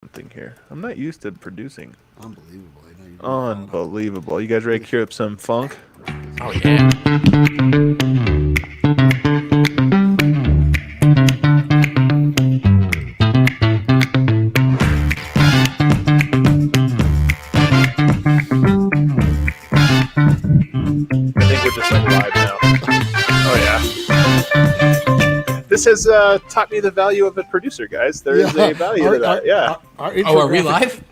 something here. I'm not used to producing. Unbelievable. I know Unbelievable. You guys ready to cure up some funk? Oh, yeah. I think we're just like live now. Oh, yeah. This has taught me the value of a producer, guys. There is a value to that. Yeah. Our Are we live?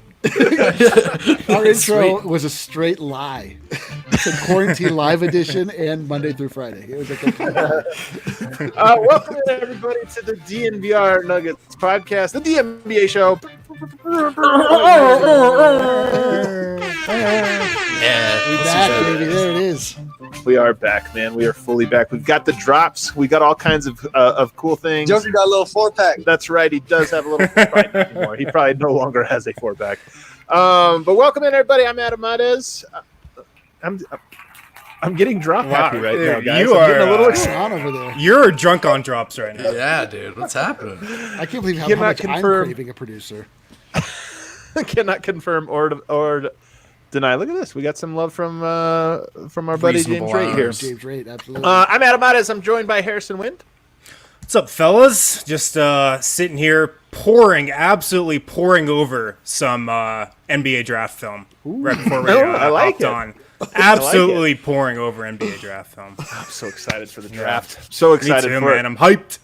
Our intro was a straight lie. It's a quarantine live edition and Monday through Friday. It was a complete lie. Welcome everybody to the DNVR Nuggets podcast, the DNVA show. Yeah. We back, baby. There it is. We are back, man. We are fully back. We've got the drops. We got all kinds of cool things. Joker got a little 4-pack. That's right. He does have a little. Probably not anymore. He probably no longer has a 4-pack. But welcome in, everybody. I'm Adam Mades. I'm getting drop happy right now, guys. You I'm getting are a little What's excited. on over there? You're drunk on drops right now. Yeah, dude. What's happening? I can't believe how Cannot much confirm. I'm craving a producer. Cannot confirm or deny. Look at this. We got some love from our buddy Reasonable James Raitt here. hours. James Raitt, absolutely. I'm Adam Mades. I'm joined by Harrison Wind. What's up, fellas? Just sitting here absolutely pouring over some NBA draft film right before we I like hopped it. on. Absolutely pouring over NBA draft film. I'm so excited for the draft. So Me excited too, for man. it. I'm hyped.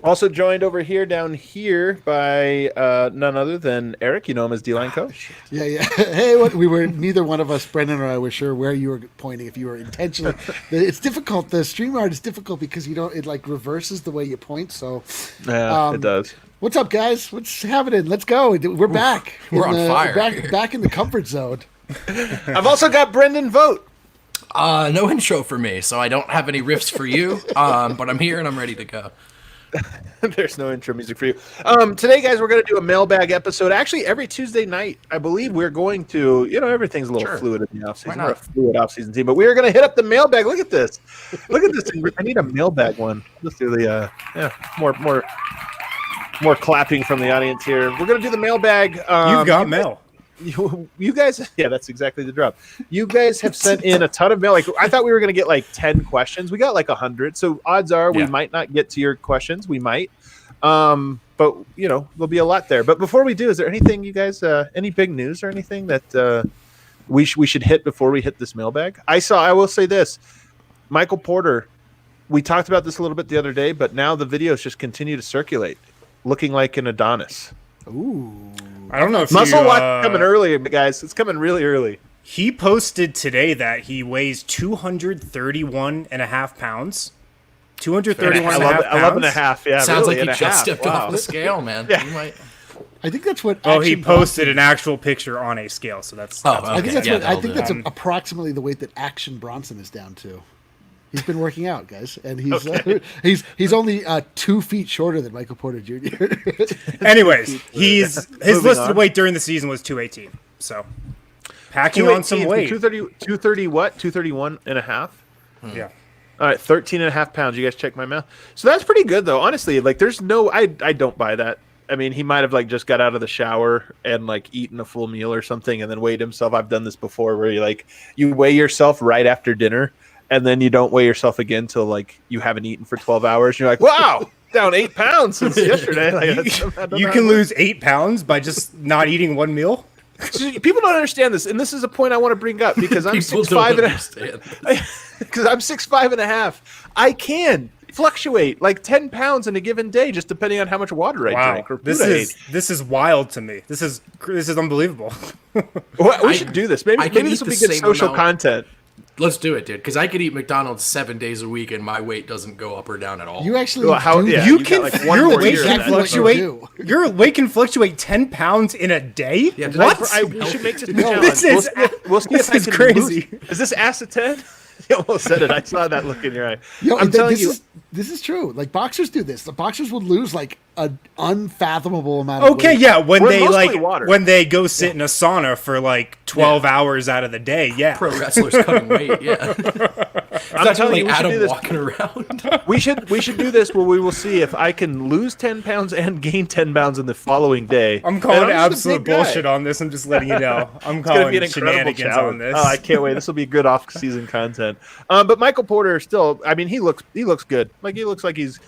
Also joined over here, down here, by none other than Eric. You know him as D-Line Coach. Yeah. Hey, we were neither one of us, Brendan or I, were sure where you were pointing. If you were intentionally, it's difficult. The StreamYard is difficult because it like reverses the way you point. So, Yeah, it does. what's up, guys? What's happening? Let's go. We're back. We're on fire. Back in the comfort zone. I've also got Brendan Vogt. No intro for me, so I don't have any riffs for you. But I'm here and I'm ready to go. There's no intro music for you. Today, guys, we're going to do a mailbag episode. Actually, every Tuesday night, I believe we're going to, everything's a little Sure. fluid in the offseason. Why We're a not? fluid offseason team, but we are going to hit up the mailbag. Look at this. Look at this. I need a mailbag one. Let's do the, more clapping from the audience here. We're going to do the mailbag. You've got mail. You guys, yeah, that's exactly the drop. You guys have sent in a ton of mail. Like, I thought we were going to get like 10 questions. We got like 100. So odds are we might not get to your questions. We might. But there'll be a lot there. But before we do, is there anything you guys, any big news or anything that we should hit before we hit this mailbag? I will say this, Michael Porter, we talked about this a little bit the other day, but now the videos just continue to circulate, looking like an Adonis. Ooh. I don't know if Muscle you, watch coming early, guys. It's coming really early. He posted today that he weighs 231 and a half pounds. 231 and a half pounds. 11 and a half, yeah. Sounds really, like and he a just half. stepped Wow. off the scale, man. Yeah. You might... I think that's what. Oh, he Action posted an actual picture on a scale, so that's. Oh, that's okay. I think that's Yeah, what. I that'll think do. that's approximately the weight that Action Bronson is down to. He's been working out, guys, and he's he's only 2 feet shorter than Michael Porter Jr. Anyways, his Moving listed on. weight during the season was 218. So packing on some 218, weight. 230 what? 231 and a half? Yeah. All right, 13 and a half pounds. You guys check my math. So that's pretty good, though. Honestly, like, there's no, I don't buy that. I mean, he might have like just got out of the shower and like eaten a full meal or something and then weighed himself. I've done this before where you weigh yourself right after dinner and then you don't weigh yourself again till like you haven't eten for 12 hours. You're like, wow, down 8 pounds since yesterday. Like, You can lose 8 pounds by just not eating one meal. People don't understand this, and this is a point I want to bring up because I'm People 6'5" don't and a understand. because I'm 6'5" and a half. I can fluctuate like 10 pounds in a given day, just depending on how much water I Wow, drink or food this I is ate. this is wild to me. This is unbelievable. We should do this. Maybe I can this eat will be the good same social amount. content. Let's do it, dude. Because I could eat McDonald's 7 days a week and my weight doesn't go up or down at all. You actually Well, how- do yeah, that. you You got, can like, one your more weight year can of that. fluctuate. You Your weight can fluctuate 10 pounds in a day. Yeah, what? We should make this a No, challenge. this is- we'll see this if I is can crazy. lose. Is this acetone? You almost said it. I saw that look in your eye. Yo, I'm telling you. this is true. Like boxers do this. The boxers will lose like an unfathomable amount of Okay, weight. yeah, when We're they mostly water. when they go sit in a sauna for like 12 hours out of the day, yeah. Pro wrestlers cutting weight, yeah. I'm telling you, we should do Adam this. walking around. We should do this where we will see if I can lose 10 pounds and gain 10 pounds in the folling day. I'm calling And I'm just a absolute big guy. bullshit on this. I'm just letting you know. I'm It's gonna be calling an incredible shenanigans challenge. on this. Oh, I can't wait. This will be good off-season content. But Michael Porter still, I mean, he looks good. Like he looks like he's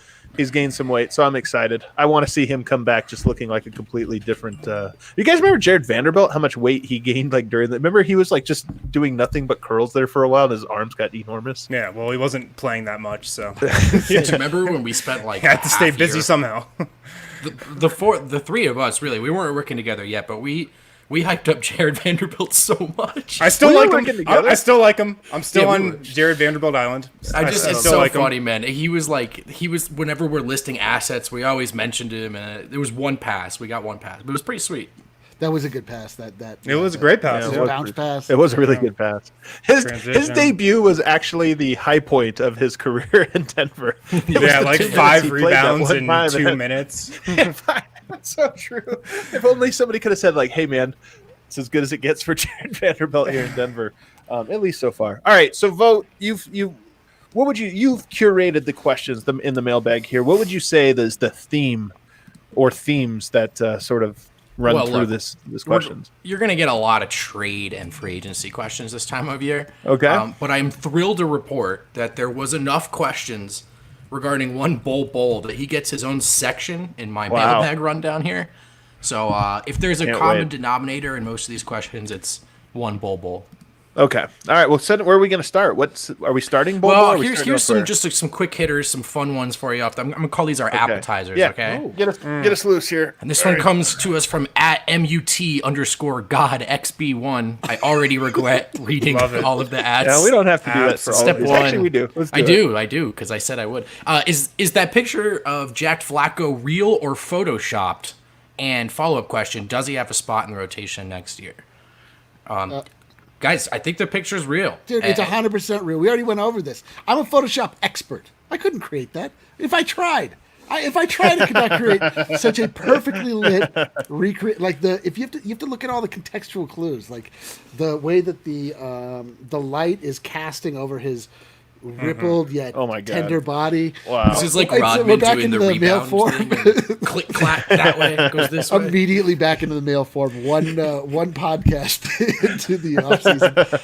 gained some weight, so I'm excited. I want to see him come back just looking like a completely different. You guys remember Jared Vanderbilt? How much weight he gained like during the? Remember he was like just doing nothing but curls there for a while, and his arms got enormous. Yeah, well, he wasn't playing that much, so Do you remember when we spent like I had to stay half busy year- somehow. The three of us, really, we weren't working together yet, but we hyped up Jared Vanderbilt so much. I still Were you like working him. together? I still like him. I'm still Yeah, we on were. Jared Vanderbilt Island. It's still so like him. funny, man. He was whenever we're listing assets, we always mentioned him, and there was one pass. We got one pass, but it was pretty sweet. That was a good pass. That It was a great pass. Yeah, was it a was bounce pass. It was a really good pass. His Transition. debut was actually the high point of his career in Denver. It was Yeah, the like 2 minutes 5 he played that rebounds one in time, 2 and- minutes. That's so true. If only somebody could have said, like, "Hey, man, it's as good as it gets for Jared Vanderbilt here in Denver." At least so far. All right, so vote. You've curated the questions in the mailbag here. What would you say is the theme or themes that sort of run Well, through look, this questions? You're going to get a lot of trade and free agency questions this time of year. Okay. But I'm thrilled to report that there was enough questions regarding one Bol Bol that he gets his own section in my Wow. mailbag rundown here. So if there's a Can't common wait. denominator in most of these questions, it's one Bol Bol. Okay. All right. Well, where are we going to start? Are we starting? Bol Bol, or Well, are we here's starting some elsewhere? just like some quick hitters, some fun ones for you. I'm gonna call these our Okay. appetizers. Yeah. Okay. Oh, get us loose here. And this one comes to us from @MUT_GodXB1. I already regret reading Love it. all of the ads. Yeah, we don't have to do that for all Step of these. one. Actually, we do. Let's do I it. do, because I said I would. Is that picture of Jack Vlatko real or photoshopped? And follow-up question: does he have a spot in the rotation next year? Guys, I think the picture's real. Dude, it's 100% real. We already went over this. I'm a Photoshop expert. I couldn't create that if I tried. I could not create such a perfectly lit recreate. Like if you have to look at all the contextual clues, like the way that the light is casting over his rippled yet Oh my God. tender body. Wow. This is like Wait, so Rodman we're back doing into the the male rebound form. thing. Click, clack, that way, goes this way. Immediately back into the male form. One podcast into the offseason.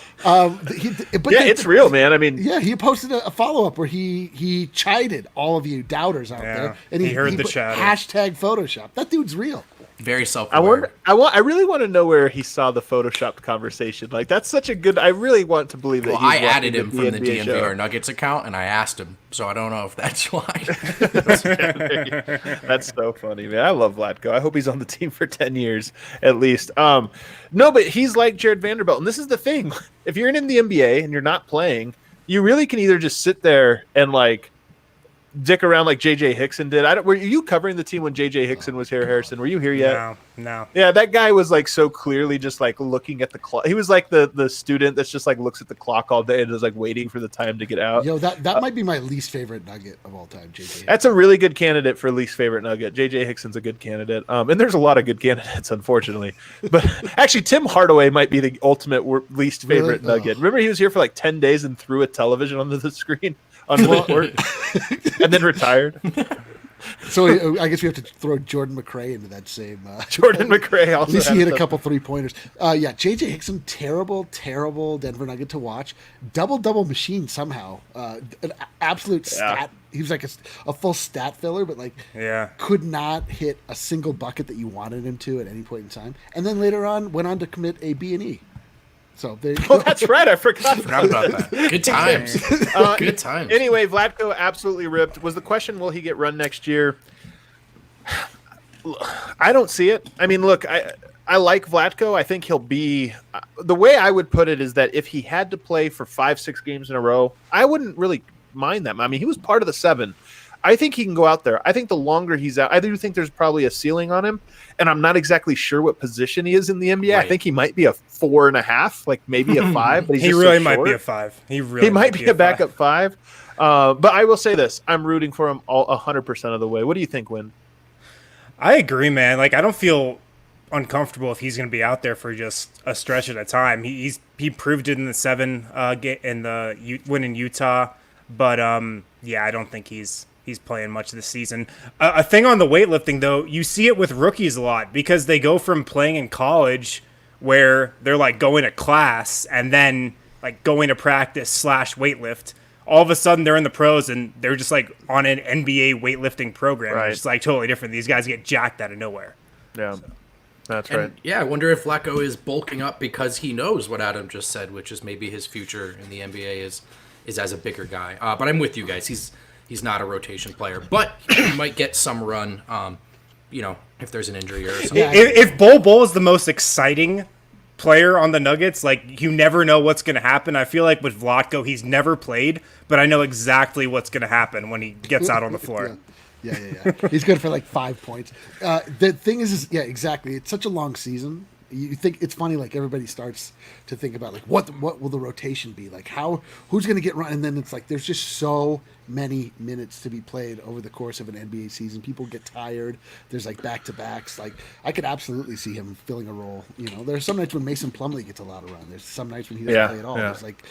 It's real, man. I mean, Yeah, he posted a follow up where he chided all of you doubters out Yeah, there, and he heard the put chatter. hashtag Photoshop. That dude's real. Very self-aware. I wonder. I really want to know where he saw the photoshopped conversation. Like that's such a good. I really want to believe that. Well, he's I added watching him from the NBA DNVR show. Nuggets account, and I asked him, so I don't know if that's why. That's so funny, man. I love Vlatko. I hope he's on the team for 10 years at least. No, but he's like Jared Vanderbilt, and this is the thing: if you're in the NBA and you're not playing, you really can either just sit there and like dick around like JJ Hickson did. Were you covering the team when JJ Hickson was here, Harrison? Were you here yet? No. Yeah, that guy was like so clearly just like looking at the clock. He was like the student that's just like looks at the clock all day and is like waiting for the time to get out. Yo, that might be my least favorite Nugget of all time, JJ. That's a really good candidate for least favorite Nugget. JJ Hickson's a good candidate. And there's a lot of good candidates, unfortunately. But actually, Tim Hardaway might be the ultimate least favorite Really? Nugget. Remember, he was here for like 10 days and threw a television onto the screen on the court and then retired. So I guess we have to throw Jordan McRae into that same. Jordan McRae also. At least he had hit a some- couple 3-pointers. Yeah, JJ Hickson, terrible Denver Nugget to watch. Double machine somehow. An absolute stat. He was like a full stat filler, but like could not hit a single bucket that you wanted him to at any point in time. And then later on went on to commit a B&E. So there you go. Oh, that's right. I forgot about that. Good times. Good times. Anyway, Vlatko absolutely ripped. Was the question, will he get run next year? I don't see it. I mean, look, I like Vlatko. I think he'll be the way I would put it is that if he had to play for 5-6 games in a row, I wouldn't really mind that. I mean, he was part of the 7. I think he can go out there. I think the longer he's out, I do think there's probably a ceiling on him, and I'm not exactly sure what position he is in the NBA. Right. I think he might be a 4.5, like maybe a 5, but he's He just really so might be short. a 5. He really Might be a backup 5. 5. But I will say this: I'm rooting for him 100% of the way. What do you think, Win? I agree, man. Like I don't feel uncomfortable if he's going to be out there for just a stretch at a time. He proved it in the 7 in the win in Utah. But yeah, I don't think he's playing much this season. A thing on the weightlifting though, you see it with rookies a lot because they go from playing in college where they're like going to class and then like going to practice / weightlift. All of a sudden they're in the pros and they're just like on an NBA weightlifting program. Right. It's like totally different. These guys get jacked out of nowhere. Yeah. So. That's right. Yeah, I wonder if Vlatko is bulking up because he knows what Adam just said, which is maybe his future in the NBA is as a bigger guy. But I'm with you guys. He's not a rotation player, but he might get some run. If there's an injury or something. Yeah. If Bol Bol is the most exciting player on the Nuggets, like you never know what's going to happen. I feel like with Vlatko, he's never played, but I know exactly what's going to happen when he gets out on the floor. Yeah. He's good for like 5 points. The thing is, yeah, exactly. It's such a long season. You think it's funny, like everybody starts to think about like what will the rotation be like? Who's going to get run? And then it's like there's just so many minutes to be played over the course of an NBA season. People get tired. There's like back-to-backs. Like I could absolutely see him filling a role. There's some nights when Mason Plumlee gets a lot of run. There's some nights when he doesn't play at all. Yeah. It's like,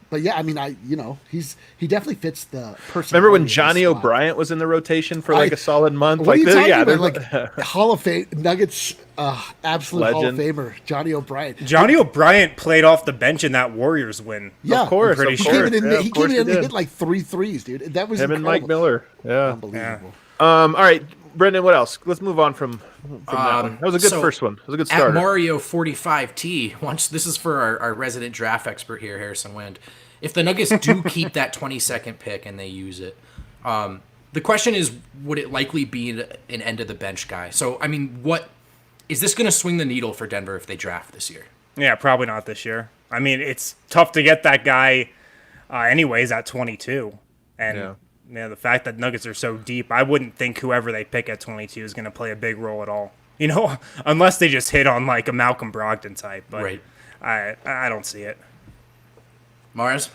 but yeah, I mean, he definitely fits the person. Remember when Johnny O'Bryant was in the rotation for like a solid month? What are you talking about? Like Hall of Fame Nuggets, absolute legend. Hall of Famer, Johnny O'Bryant. Johnny O'Bryant played off the bench in that Warriors win. Yeah, of course. He came in and hit like 3 threes, dude. That was him incredible. and Mike Miller. Yeah, unbelievable. Yeah. All right, Brendan. What else? Let's move on from that one. That was a good first one. It was a good starter. At Mario45T, this is for our resident draft expert here, Harrison Wind. If the Nuggets do keep that 22nd pick and they use it, the question is, would it likely be an end of the bench guy? So, I mean, what is this going to swing the needle for Denver if they draft this year? Yeah, probably not this year. I mean, it's tough to get that guy anyways at 22. And the fact that Nuggets are so deep, I wouldn't think whoever they pick at 22 is going to play a big role at all. Unless they just hit on like a Malcolm Brogdon type. But right. I don't see it. Mars?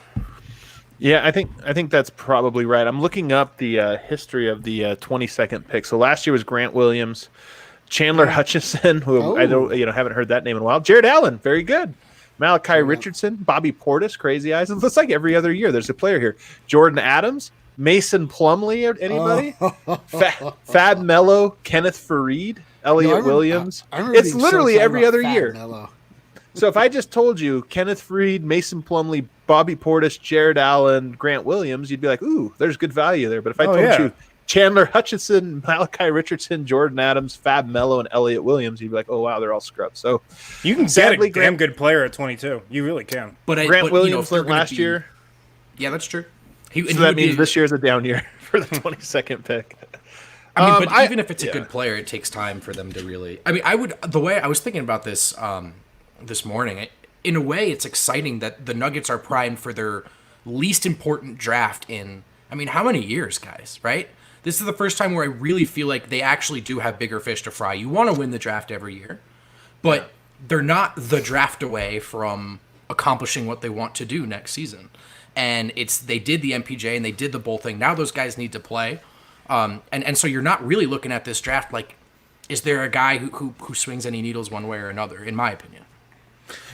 Yeah, I think that's probably right. I'm looking up the history of the 22nd pick. So last year was Grant Williams, Chandler Hutchison, who I don't haven't heard that name in a while. Jared Allen, very good. Malachi Richardson, Bobby Portis, crazy eyes. It looks like every other year there's a player here. Jordan Adams, Mason Plumlee, anybody? Fab Melo, Kenneth Faried, Elliot Williams. It's literally every other year. Mello. So if I just told you Kenneth Faried, Mason Plumlee, Bobby Portis, Jared Allen, Grant Williams, you'd be like, ooh, there's good value there. But if I told you Chandler Hutchison, Malachi Richardson, Jordan Adams, Fab Melo, and Elliot Williams, you'd be like, oh, wow, they're all scrubs. So you can get a damn good player at 22. You really can. Grant Williams last year. Yeah, that's true. So that means this year is a down year for the 22nd pick. I mean, but even if it's a good player, it takes time for them to really. I mean, the way I was thinking about this this morning, in a way, it's exciting that the Nuggets are primed for their least important draft in, I mean, how many years, guys, right? This is the first time where I really feel like they actually do have bigger fish to fry. You want to win the draft every year, but they're not the draft away from accomplishing what they want to do next season. And they did the MPJ and they did the Bol thing. Now those guys need to play. And so you're not really looking at this draft like, is there a guy who swings any needles one way or another, in my opinion?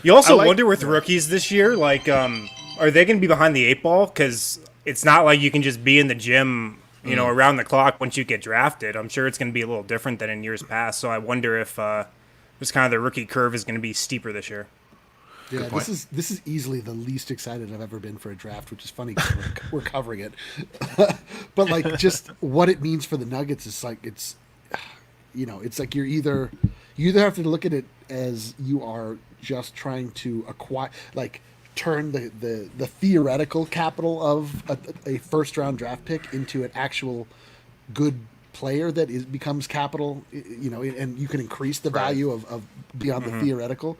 You also wonder with rookies this year, like, are they going to be behind the 8 ball? Because it's not like you can just be in the gym, around the clock once you get drafted. I'm sure it's going to be a little different than in years past. So I wonder if just kind of the rookie curve is going to be steeper this year. Yeah, this is easily the least excited I've ever been for a draft, which is funny because we're covering it. But like, just what it means for the Nuggets is like it's like you either have to look at it as you are just trying to acquire, like, turn the theoretical capital of a first round draft pick into an actual good player that becomes capital, and you can increase the value of beyond the theoretical,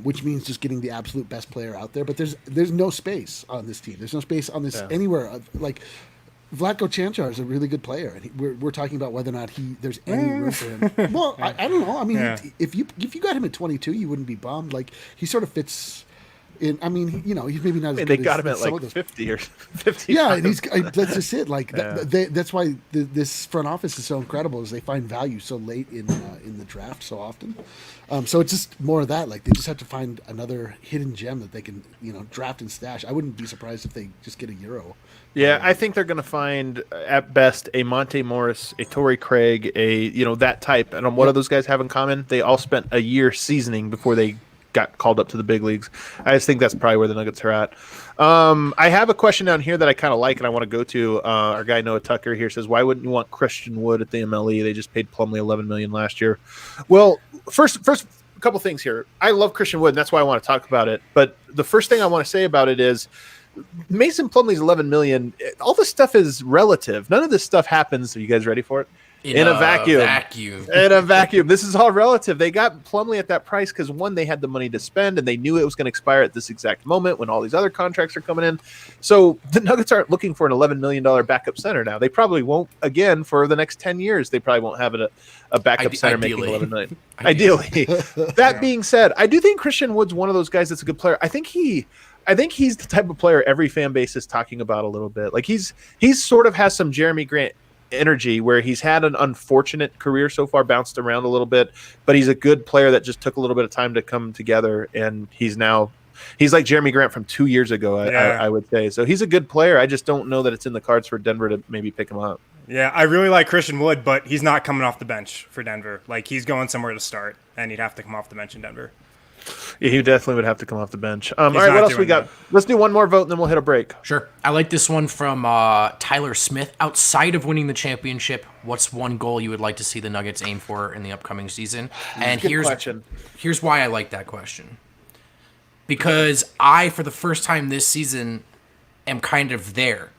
which means just getting the absolute best player out there. But there's no space on this team. There's no space on this anywhere. Like, Vlatko Ćančar is a really good player, and we're talking about whether or not there's any room for him. Well, I don't know. I mean, if you got him at 22, you wouldn't be bummed. Like, he sort of fits he's maybe not. They got him at like 50 or 50. Yeah, and that's just it. Like that's why this front office is so incredible. Is they find value so late in the draft so often. So it's just more of that. Like they just have to find another hidden gem that they can draft and stash. I wouldn't be surprised if they just get a Euro. Yeah, I think they're going to find at best a Monte Morris, a Torrey Craig, that type. And what do those guys have in common? They all spent a year seasoning before they got called up to the big leagues. I just think that's probably where the Nuggets are at. I have a question down here that I kind of like and I want to go to. Our guy Noah Tucker here says, why wouldn't you want Christian Wood at the MLE? They just paid Plumlee $11 million last year. Well, first a couple things here. I love Christian Wood, and that's why I want to talk about it. But the first thing I want to say about it is Mason Plumlee's $11 million. All this stuff is relative. None of this stuff happens. Are you guys ready for it? In a vacuum. In a vacuum. This is all relative. They got Plumlee at that price because, one, they had the money to spend, and they knew it was going to expire at this exact moment when all these other contracts are coming in. So the Nuggets aren't looking for an $11 million backup center now. They probably won't again for the next 10 years. They probably won't have a backup center making $11 million. Ideally. That being said, I do think Christian Wood's one of those guys that's a good player. I think he's the type of player every fan base is talking about a little bit. Like he's sort of has some Jeremy Grant energy where he's had an unfortunate career so far, bounced around a little bit, but he's a good player that just took a little bit of time to come together, and he's like Jeremy Grant from 2 years ago, I would say. So he's a good player. I just don't know that it's in the cards for Denver to maybe pick him up. Yeah, I really like Christian Wood, but he's not coming off the bench for Denver. Like, he's going somewhere to start, and he'd have to come off the bench in Denver. Yeah, he definitely would have to come off the bench. All right, what else we got? Let's do one more vote, and then we'll hit a break. Sure. I like this one from Tyler Smith. Outside of winning the championship, what's one goal you would like to see the Nuggets aim for in the upcoming season? And here's why I like that question. Because I, for the first time this season, am kind of there,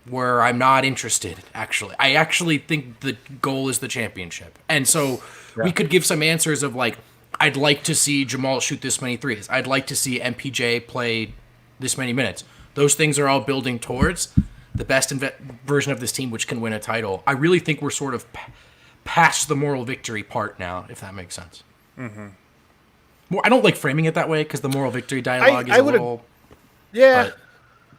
where I'm not interested, actually. I actually think the goal is the championship. And so we could give some answers of, like, I'd like to see Jamal shoot this many threes. I'd like to see MPJ play this many minutes. Those things are all building towards the best version of this team, which can win a title. I really think we're sort of past the moral victory part now, if that makes sense. Mm-hmm. Well, I don't like framing it that way because the moral victory dialogue is a little... Yeah.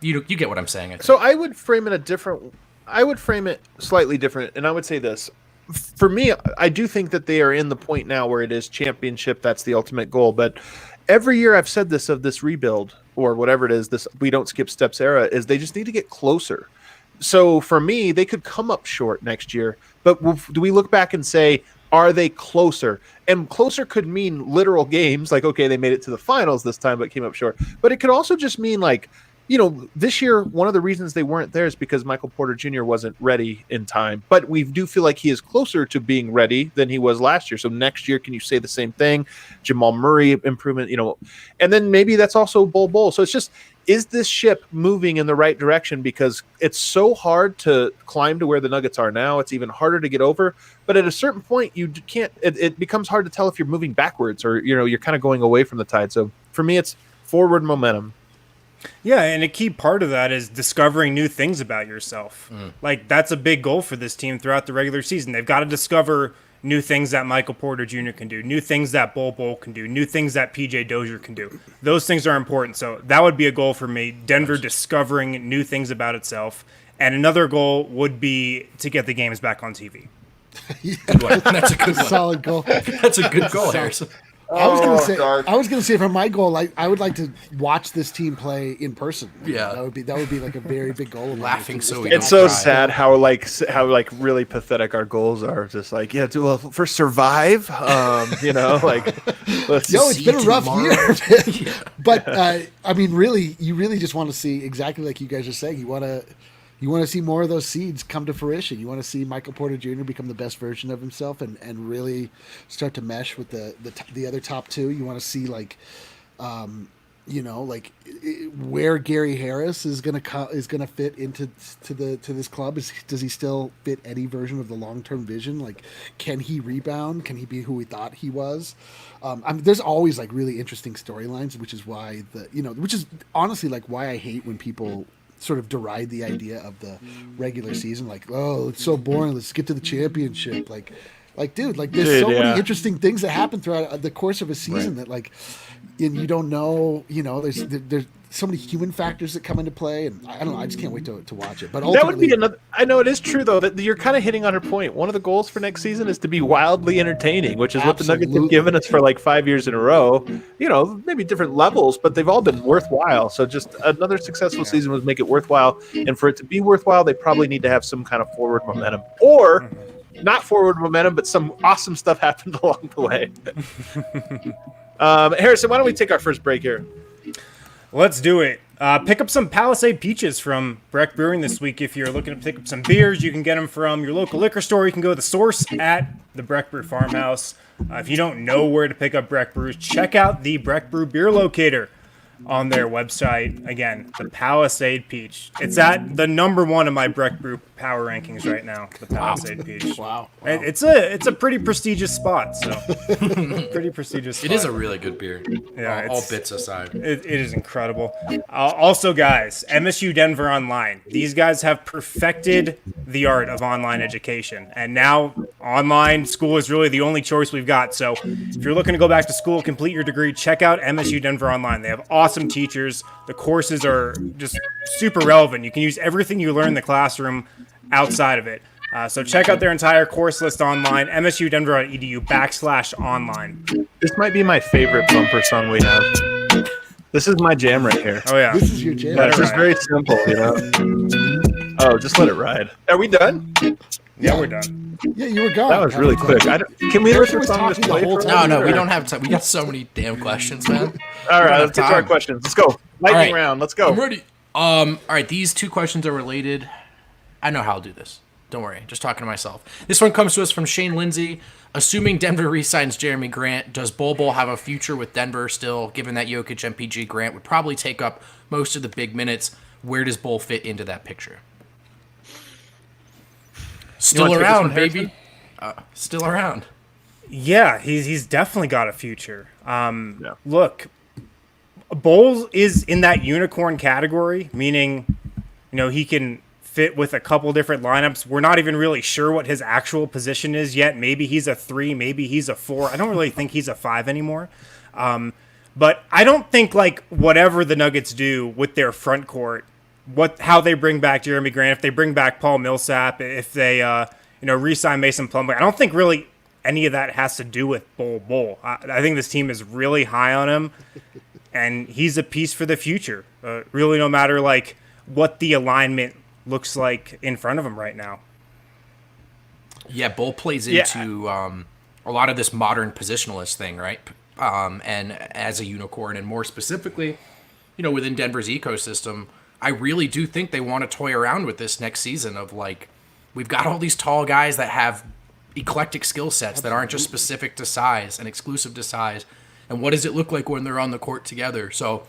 You get what I'm saying. So I would frame it slightly different, and I would say this. For me, I do think that they are in the point now where it is championship. That's the ultimate goal. But every year I've said this of this rebuild or whatever it is, this we don't skip steps era, is they just need to get closer. So for me, they could come up short next year. But do we look back and say, are they closer? And closer could mean literal games. Like, okay, they made it to the finals this time, but came up short. But it could also just mean like, this year, one of the reasons they weren't there is because Michael Porter Jr. wasn't ready in time. But we do feel like he is closer to being ready than he was last year. So next year, can you say the same thing? Jamal Murray improvement, and then maybe that's also Bol Bol. So it's just, is this ship moving in the right direction? Because it's so hard to climb to where the Nuggets are now. It's even harder to get over. But at a certain point, you can't. It becomes hard to tell if you're moving backwards or you're kind of going away from the tide. So for me, it's forward momentum. Yeah, and a key part of that is discovering new things about yourself. Like, that's a big goal for this team throughout the regular season. They've got to discover new things that Michael Porter Jr. can do, new things that Bol Bol can do, new things that PJ Dozier can do. Those things are important. So that would be a goal for me, Denver discovering new things about itself. And another goal would be to get the games back on TV. That's a good one. Solid goal. That's a good goal, Harrison. I was gonna say for my goal, I would like to watch this team play in person. Yeah, that would be like a very big goal. Laughing so it's so sad how really pathetic our goals are. Just like for survive, let's. It's been a rough year, but I mean, really, you really just want to see exactly like you guys are saying. You want to see more of those seeds come to fruition. You want to see Michael Porter Jr. become the best version of himself and really start to mesh with the other top two. You want to see where Gary Harris is gonna fit into this club. Does he still fit any version of the long-term vision? Like, can he rebound? Can he be who we thought he was? There's always like really interesting storylines, which is why which is honestly like why I hate when people sort of deride the idea of the regular season, like, oh, it's so boring, let's get to the championship. Like, Like, dude, like there's many interesting things that happen throughout the course of a season that like, and you don't know, there's so many human factors that come into play, and I don't know. I just can't wait to watch it. But that would be another. I know it is true though that you're kind of hitting on her point. One of the goals for next season is to be wildly entertaining, which is what the Nuggets have given us for like 5 years in a row. Maybe different levels, but they've all been worthwhile. So just another successful season would make it worthwhile, and for it to be worthwhile, they probably need to have some kind of forward momentum, or not forward momentum, but some awesome stuff happened along the way. Harrison, why don't we take our first break here? Let's do it. Pick up some Palisade Peaches from Breck Brewing this week. If you're looking to pick up some beers, you can get them from your local liquor store. You can go to the Source at the Breck Brew Farmhouse. If you don't know where to pick up Breck Brews, check out the Breck Brew Beer Locator on their website. Again, the Palisade Peach. It's at the number one of my Breck Brew power rankings right now. The Palisade Peach. Wow. It's a pretty prestigious spot. So pretty prestigious spot. It is a really good beer. Yeah, all bits aside. It is incredible. Also, guys, MSU Denver Online. These guys have perfected the art of online education, and now online school is really the only choice we've got. So if you're looking to go back to school, complete your degree, check out MSU Denver Online. They have awesome teachers. The courses are just super relevant. You can use everything you learn in the classroom outside of it. So check out their entire course list online, msudenver.edu/online. This might be my favorite bumper song we have. This is my jam right here. Oh, yeah. This is your jam. It's just very simple, Oh, just let it ride. Are we done? Yeah, we're done. Yeah, you were gone. That was really quick. Can we listen to song just play for No, we don't have time. We got so many damn questions, man. All right, let's get to our questions. Let's go. Lightning round. Let's go. I'm ready. All right, these two questions are related. I know how I'll do this. Don't worry. Just talking to myself. This one comes to us from Shane Lindsay. Assuming Denver re-signs Jeremy Grant, does Bol Bol have a future with Denver still, given that Jokic, MPG, Grant would probably take up most of the big minutes? Where does Bol fit into that picture? Still around, baby. Still around. Yeah, he's definitely got a future. Look, Bol is in that unicorn category, meaning, he can fit with a couple different lineups. We're not even really sure what his actual position is yet. Maybe he's a 3, maybe he's a 4. I don't really think he's a 5 anymore. But I don't think whatever the Nuggets do with their front court, how they bring back Jeremy Grant, if they bring back Paul Millsap, if they re-sign Mason Plumlee, I don't think really any of that has to do with Bol Bol. I think this team is really high on him, and he's a piece for the future. Really, no matter what the alignment looks like in front of him right now. Yeah, Bol plays into a lot of this modern positionalist thing, right? And as a unicorn, and more specifically, within Denver's ecosystem, I really do think they want to toy around with this next season of we've got all these tall guys that have eclectic skill sets that aren't just specific to size and exclusive to size. And what does it look like when they're on the court together? So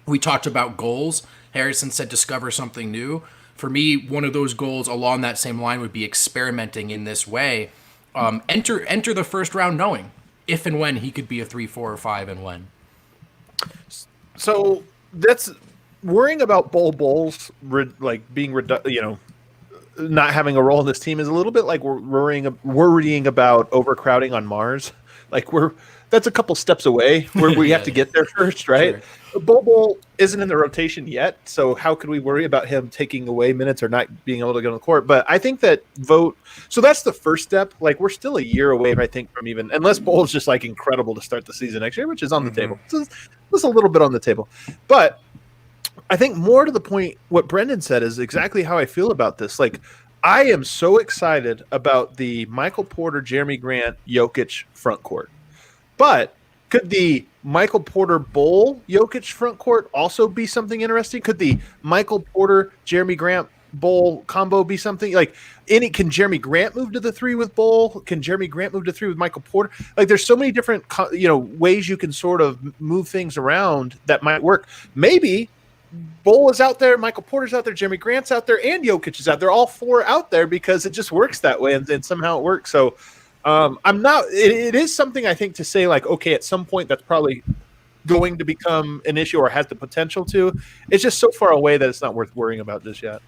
we talked about goals. Harrison said discover something new. For me, one of those goals along that same line would be experimenting in this way. Enter the first round knowing if and when he could be a 3, 4, or 5 and when. So that's worrying about Bol Bol's being not having a role in this team is a little bit like worrying about overcrowding on Mars. That's a couple steps away where we have to get there first, right? Sure. Bol Bol isn't in the rotation yet, so how could we worry about him taking away minutes or not being able to get on the court? But I think that so that's the first step. We're still a year away, I think, from even, unless Bol is just incredible to start the season next year, which is on the table. So it's a little bit on the table. But I think more to the point, what Brendan said is exactly how I feel about this. I am so excited about the Michael Porter, Jeremy Grant, Jokic front court. But could the Michael Porter Bol Jokic front court also be something interesting? Could the Michael Porter Jeremy Grant Bol combo be something can Jeremy Grant move to the 3 with Bol? Can Jeremy Grant move to 3 with Michael Porter? There's so many different ways you can sort of move things around that might work. Maybe Bol is out there, Michael Porter's out there, Jeremy Grant's out there, and Jokic is out there. All 4 out there because it just works that way, and somehow it works. So it is something I think to say okay, at some point that's probably going to become an issue or has the potential to. It's just so far away that it's not worth worrying about just yet.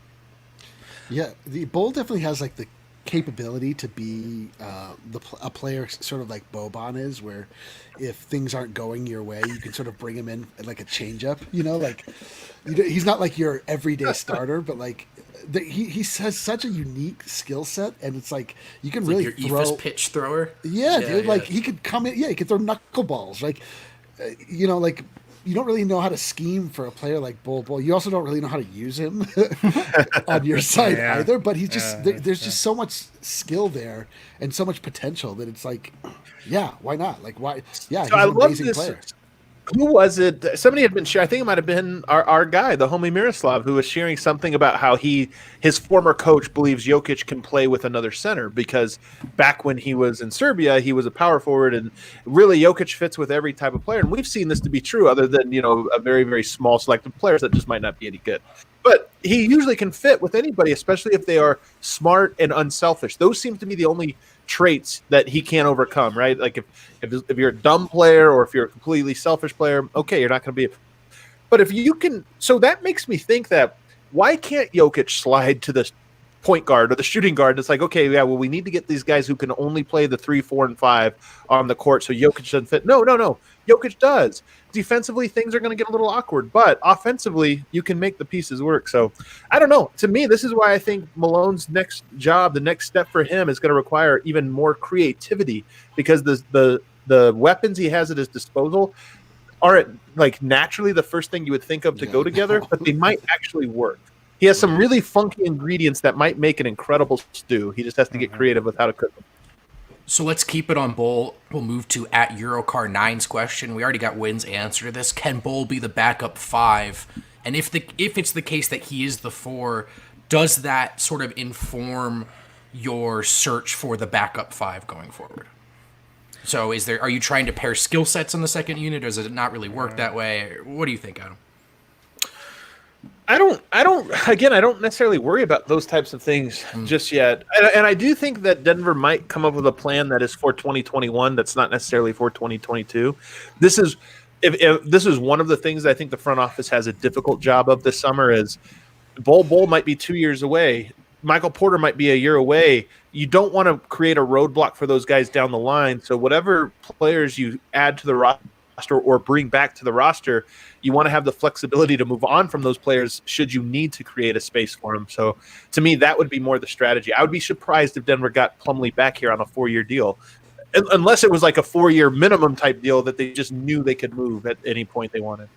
Yeah, the Bol definitely has the capability to be a player sort of like Boban is, where if things aren't going your way, you can sort of bring him in like a changeup. Like he's not like your everyday starter, but like he has such a unique skill set, and it's like you can really like your Ephus pitch thrower. Yeah, dude. Like he could come in. Yeah, he could throw knuckleballs. Like like. You don't really know how to scheme for a player like Bol Bol. You also don't really know how to use him on your side either. But he's just there's just so much skill there and so much potential that it's like, why not? Like why? Yeah, he's an amazing player. Who was it? Somebody had been sharing. I think it might have been our guy, the homie Miroslav, who was sharing something about how his former coach believes Jokic can play with another center because back when he was in Serbia, he was a power forward, and really Jokic fits with every type of player. And we've seen this to be true, other than a very, very small select of players that just might not be any good. But he usually can fit with anybody, especially if they are smart and unselfish. Those seem to be the only traits that he can't overcome, right? Like if you're a dumb player or if you're a completely selfish player, okay, you're not going to be. But if you can, so that makes me think that why can't Jokic slide to the point guard or the shooting guard? It's like, okay, yeah, well, we need to get these guys who can only play the 3, 4, and 5 on the court, so Jokic doesn't fit. No, Jokic does. Defensively, things are going to get a little awkward, but offensively, you can make the pieces work. So, I don't know. To me, this is why I think Malone's next job, the next step for him, is going to require even more creativity because the weapons he has at his disposal aren't like naturally the first thing you would think of to go together, but they might actually work. He has some really funky ingredients that might make an incredible stew. He just has to get creative with how to cook them. So let's keep it on Bol. We'll move to at Eurocar9's question. We already got Wynn's answer to this. Can Bol be the backup 5? And if it's the case that he is the 4, does that sort of inform your search for the backup 5 going forward? So are you trying to pair skill sets on the second unit, or does it not really work that way? What do you think, Adam? I don't necessarily worry about those types of things just yet. And I do think that Denver might come up with a plan that is for 2021 that's not necessarily for 2022. This is if this is one of the things I think the front office has a difficult job of this summer is Bol Bol might be 2 years away. Michael Porter might be a year away. You don't want to create a roadblock for those guys down the line. So whatever players you add to the roster or bring back to the roster, you want to have the flexibility to move on from those players should you need to create a space for them. So to me, that would be more the strategy. I would be surprised if Denver got Plumlee back here on a 4-year deal, unless it was like a 4-year minimum type deal that they just knew they could move at any point they wanted.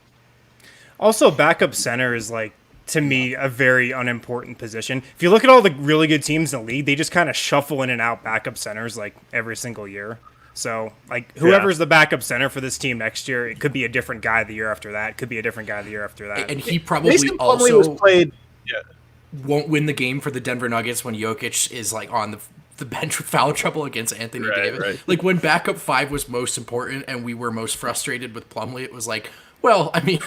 Also, backup center is like, to me, a very unimportant position. If you look at all the really good teams in the league, they just kind of shuffle in and out backup centers like every single year. So, like, whoever's the backup center for this team next year, it could be a different guy the year after that. It could be a different guy the year after that. And he probably also won't win the game for the Denver Nuggets when Jokic is, like, on the bench with foul trouble against Anthony Davis. Right. Like, when backup 5 was most important and we were most frustrated with Plumlee, it was like, well, I mean,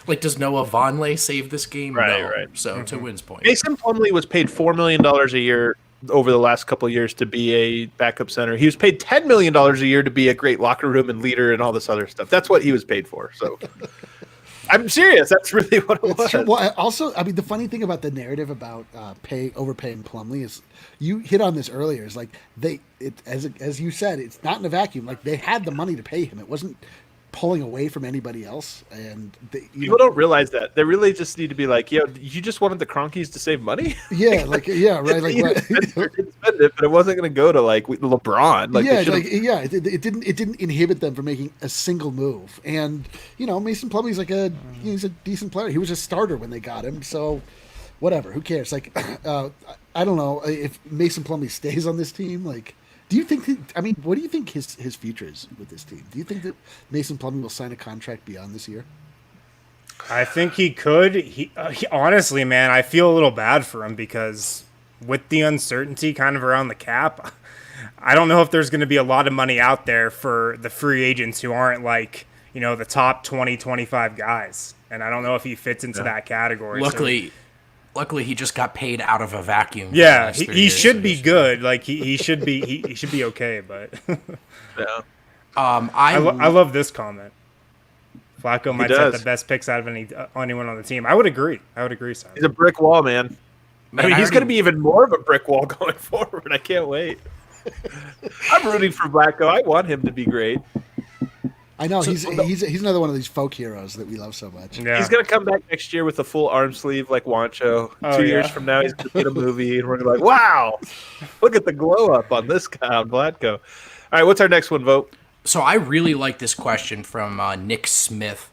like, does Noah Vonleh save this game? No. So, to Wynn's point. Mason Plumlee was paid $4 million a year over the last couple of years to be a backup center. He was paid $10 million a year to be a great locker room and leader and all this other stuff. That's what he was paid for. So I'm serious. That's really what it was. True. Well, also, I mean, the funny thing about the narrative about overpaying Plumlee is you hit on this earlier. Is like as you said, it's not in a vacuum. Like they had the money to pay him. It wasn't pulling away from anybody else, and people don't realize that. They really just need to be like, you just wanted the Cronkies to save money. Yeah, right. Spend it, but it wasn't going to go to like LeBron. It didn't inhibit them from making a single move. And Mason Plumlee's he's a decent player. He was a starter when they got him, so whatever. Who cares? Like, I don't know if Mason Plumlee stays on this team. Like, do you think? What do you think his future is with this team? Do you think that Mason Plumlee will sign a contract beyond this year? I think he could. He honestly, man, I feel a little bad for him because with the uncertainty kind of around the cap, I don't know if there's going to be a lot of money out there for the free agents who aren't like the top 20, 25 guys, and I don't know if he fits into that category. Luckily, he just got paid out of a vacuum. Yeah, he should be good. Like he should be he should be okay. But I love this comment. Vlatko might set the best picks out of anyone on the team. I would agree, Simon. He's a brick wall, man. Man, I mean, he's going to be even more of a brick wall going forward. I can't wait. I'm rooting for Vlatko. I want him to be great. I know he's another one of these folk heroes that we love so much. Yeah. He's gonna come back next year with a full arm sleeve like Wancho. 2 years from now, he's gonna get a movie, and we're gonna be like, "Wow, look at the glow up on this guy, on Vlatko." All right, what's our next one, Vote? So I really like this question from Nick Smith.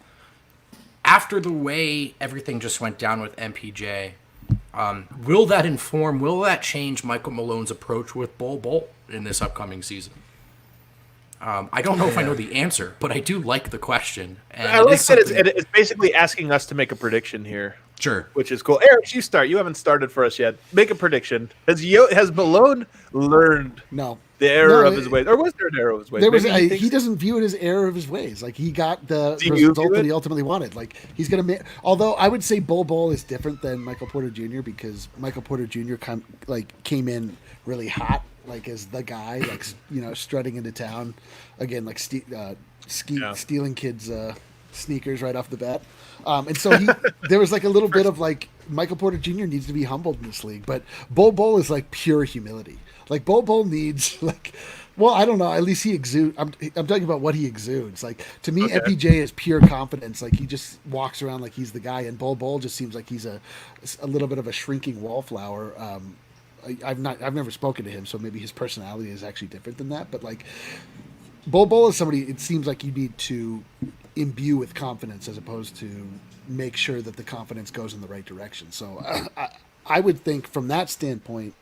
After the way everything just went down with MPJ, will that change Michael Malone's approach with Bol Bol in this upcoming season? I don't know if I know the answer, but I do like the question. And I like that it's basically asking us to make a prediction here. Sure. Which is cool. Eric, you start. You haven't started for us yet. Make a prediction. Has Malone learned the error of his ways? Or was there an error of his ways? He doesn't view it as error of his ways. Like, he got the result that he ultimately wanted. Like, he's going to although I would say Bol Bol is different than Michael Porter Jr. because Michael Porter Jr. came in really hot. Like, as the guy, like, strutting into town again, like stealing kids' sneakers right off the bat. And so there was like a little bit of like Michael Porter Jr. needs to be humbled in this league, but Bol Bol is like pure humility. Like, Bol Bol needs I don't know. At least he exudes. I'm talking about what he exudes. Like, to me, MPJ is pure confidence. Like, he just walks around like he's the guy, and Bol Bol just seems like he's a little bit of a shrinking wallflower. I've never spoken to him, so maybe his personality is actually different than that. But like, Bol Bol is somebody it seems like you need to imbue with confidence as opposed to make sure that the confidence goes in the right direction. So I would think from that standpoint,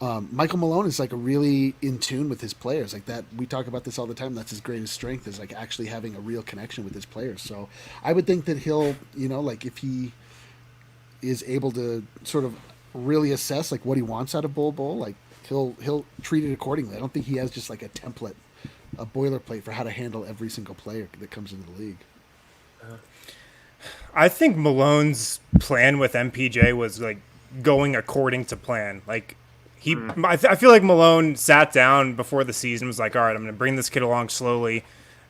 Michael Malone is like a really in tune with his players. Like that, we talk about this all the time. That's his greatest strength, is like actually having a real connection with his players. So I would think that he'll, like if he is able to sort of really assess like what he wants out of Bol Bol, like he'll treat it accordingly. I don't think he has just like a template, a boilerplate for how to handle every single player that comes into the league. I think Malone's plan with MPJ was like going according to plan. Like I feel like Malone sat down before the season, was like, all right, I'm going to bring this kid along slowly,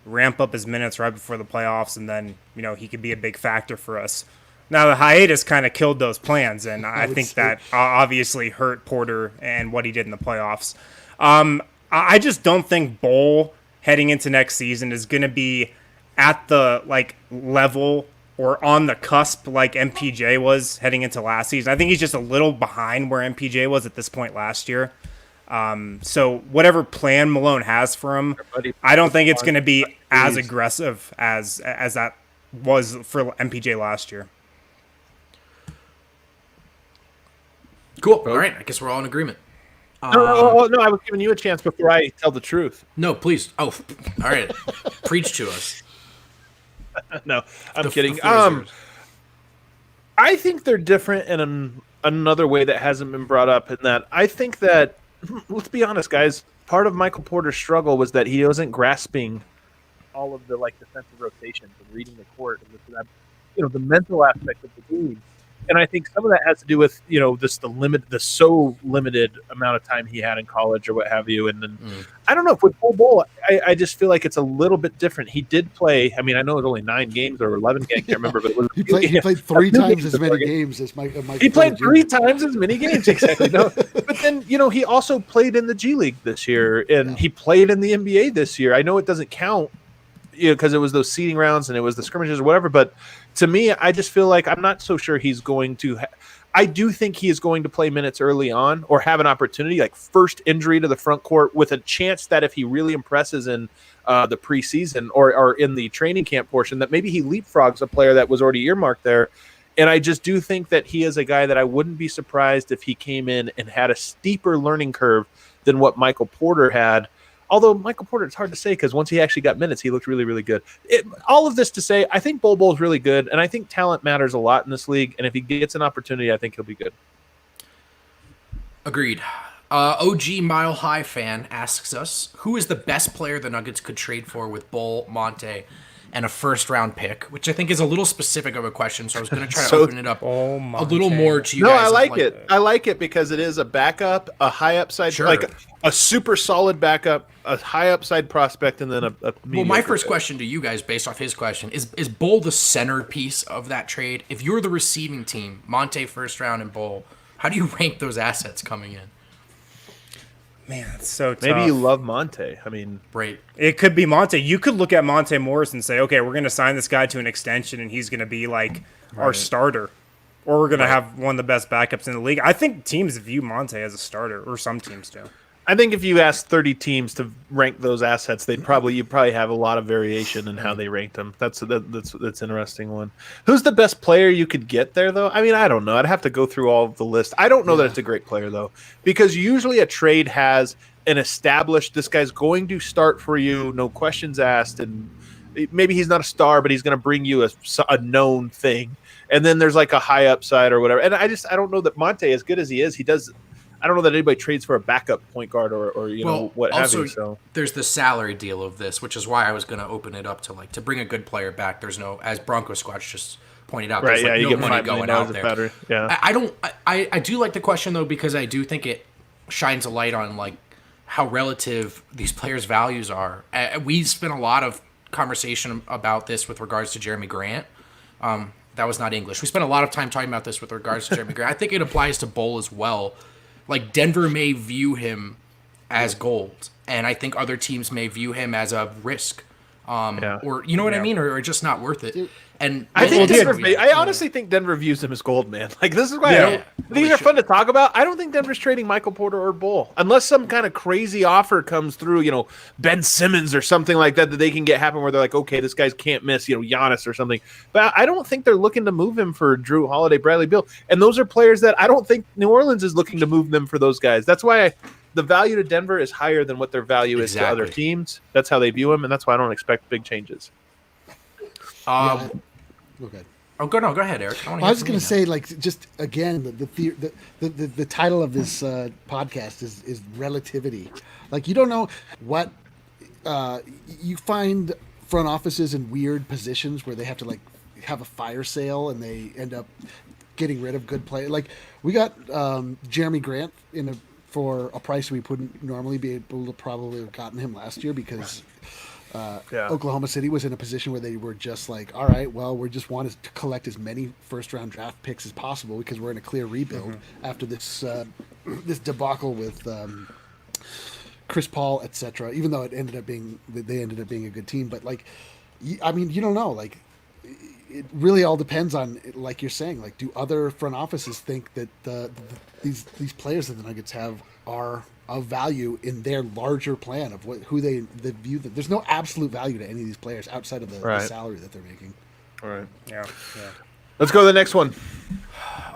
ramp up his minutes right before the playoffs, and then he could be a big factor for us. Now, the hiatus kind of killed those plans, and I think that obviously hurt Porter and what he did in the playoffs. I just don't think Bol heading into next season is going to be at the level or on the cusp like MPJ was heading into last season. I think he's just a little behind where MPJ was at this point last year. So whatever plan Malone has for him, I don't think it's going to be as aggressive as that was for MPJ last year. Cool. All right. I guess we're all in agreement. No, I was giving you a chance before I tell the truth. No, please. Oh, all right. Preach to us. No, I'm kidding. I think they're different in another way that hasn't been brought up, in that I think that, let's be honest, guys, part of Michael Porter's struggle was that he wasn't grasping all of the defensive rotations and reading the court and this and that, the mental aspect of the game. And I think some of that has to do with, the so limited amount of time he had in college or what have you. And then I don't know, with Bol Bol, I just feel like it's a little bit different. He did play. I mean, I know it was only 9 games or 11 games. I can't remember, but it was, he played 3 times as many games as Michael. He played 3 times as many games, exactly. No, but then he also played in the G League this year, and he played in the NBA this year. I know it doesn't count, because it was those seeding rounds and it was the scrimmages or whatever, but to me, I just feel like I'm not so sure he's going to I do think he is going to play minutes early on or have an opportunity, like first injury to the front court, with a chance that if he really impresses in the preseason or in the training camp portion, that maybe he leapfrogs a player that was already earmarked there. And I just do think that he is a guy that I wouldn't be surprised if he came in and had a steeper learning curve than what Michael Porter had. Although Michael Porter, it's hard to say, because once he actually got minutes, he looked really, really good. All of this to say, I think Bol Bol is really good, and I think talent matters a lot in this league. And if he gets an opportunity, I think he'll be good. Agreed. OG Mile High fan asks us, who is the best player the Nuggets could trade for with Bol, Monte, and a first-round pick? Which I think is a little specific of a question, so I was going to try to open it up a little more to you guys. No, I like it. I like it because it is a backup, a high upside, like a super solid backup, a high upside prospect, and then a well, my first question to you guys, based off his question, is Bol the centerpiece of that trade? If you're the receiving team, Monte first round and Bol, How do you rank those assets coming in? Man, it's so tough. Maybe you love Monte. I mean, right. It could be Monte. You could look at Monte Morris and say, okay, we're going to sign this guy to an extension, and he's going to be like our starter. Or we're going to have one of the best backups in the league. I think teams view Monte as a starter, or some teams do. I think if you asked 30 teams to rank those assets, you'd probably have a lot of variation in how they ranked them. That's an interesting one. Who's the best player you could get there, though? I mean, I don't know. I'd have to go through all of the list. I don't know that it's a great player, though, because usually a trade has an established, this guy's going to start for you, no questions asked, and maybe he's not a star, but he's going to bring you a known thing. And then there's like a high upside or whatever. And I don't know that Monte, as good as he is, he does. I don't know that anybody trades for a backup point guard or what have you. So there's the salary deal of this, which is why I was going to open it up to bring a good player back. There's no, as Bronco Squatch just pointed out, there's no money going out there. Yeah, I do like the question though, because I do think it shines a light on like how relative these players' values are. We spent a lot of conversation about this with regards to Jeremy Grant. That was not English. We spent a lot of time talking about this with regards to Jeremy Grant. I think it applies to Bol as well. Like, Denver may view him as gold, and I think other teams may view him as a risk. Or, you know what I mean? Or just not worth it. And I think I honestly think Denver views him as gold, man. Like, this is why these are fun to talk about. I don't think Denver's trading Michael Porter or Bol unless some kind of crazy offer comes through, Ben Simmons or something like that they can get happen where they're like, okay, this guy can't miss, Giannis or something. But I don't think they're looking to move him for Drew Holiday, Bradley Beal. And those are players that I don't think New Orleans is looking to move them for those guys. That's why the value to Denver is higher than what their value is to other teams. That's how they view him, and that's why I don't expect big changes. Okay. Oh, go ahead, Eric. I was going to say, like, just again, the title of this podcast is relativity. Like, you don't know what you find front offices in weird positions where they have to like have a fire sale and they end up getting rid of good players. Like, we got Jeremy Grant for a price we wouldn't normally be able to probably have gotten him last year because. Oklahoma City was in a position where they were just like, all right, well, we just want to collect as many first-round draft picks as possible because we're in a clear rebuild after this this debacle with Chris Paul, etc. Even though they ended up being a good team, but like, I mean, you don't know. Like, it really all depends on, like you're saying, like, do other front offices think that these players that the Nuggets have are of value in their larger plan of who they view them. There's no absolute value to any of these players outside of the salary that they're making. All right. Yeah. Let's go to the next one.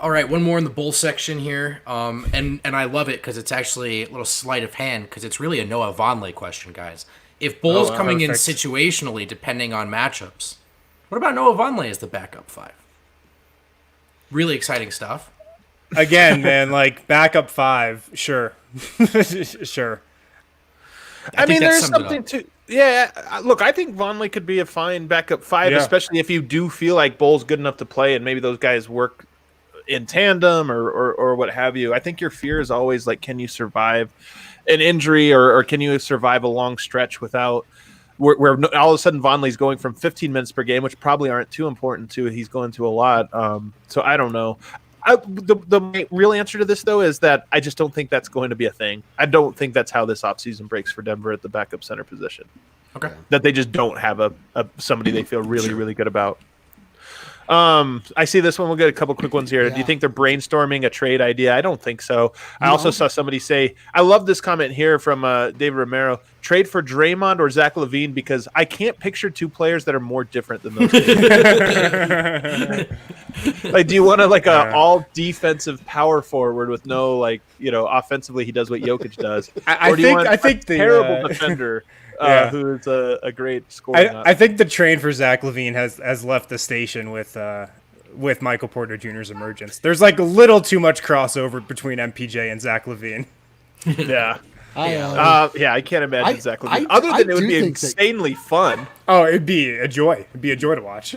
All right, one more in the Bull section here, and I love it because it's actually a little sleight of hand because it's really a Noah Vonleh question, guys. If Bull's coming in situationally, depending on matchups, what about Noah Vonleh as the backup five? Really exciting stuff. Again, man, like backup five, sure. Sure. I mean, there's something to. Yeah, look, I think Vonleh could be a fine backup five, especially if you do feel like Bol's good enough to play, and maybe those guys work in tandem or what have you. I think your fear is always like, can you survive an injury or can you survive a long stretch without where all of a sudden Vonleh's going from 15 minutes per game, which probably aren't too important to he's going to a lot. So I don't know. The real answer to this, though, is that I just don't think that's going to be a thing. I don't think that's how this offseason breaks for Denver at the backup center position. Okay. That they just don't have a somebody they feel really, really good about. I see this one. We'll get a couple quick ones here. Do you think they're brainstorming a trade idea? I don't think so. I also saw somebody say, I love this comment here from David Romero, trade for Draymond or Zach LaVine because I can't picture two players that are more different than those two. Like, do you want a all defensive power forward with no offensively he does what Jokic does? I think the terrible defender who's a great scorer. I think the trade for Zach LaVine has left the station with Michael Porter Jr.'s emergence. There's like a little too much crossover between MPJ and Zach LaVine. Yeah. I can't imagine Zach LaVine. Other than it would be insanely fun. Oh, it'd be a joy. It'd be a joy to watch.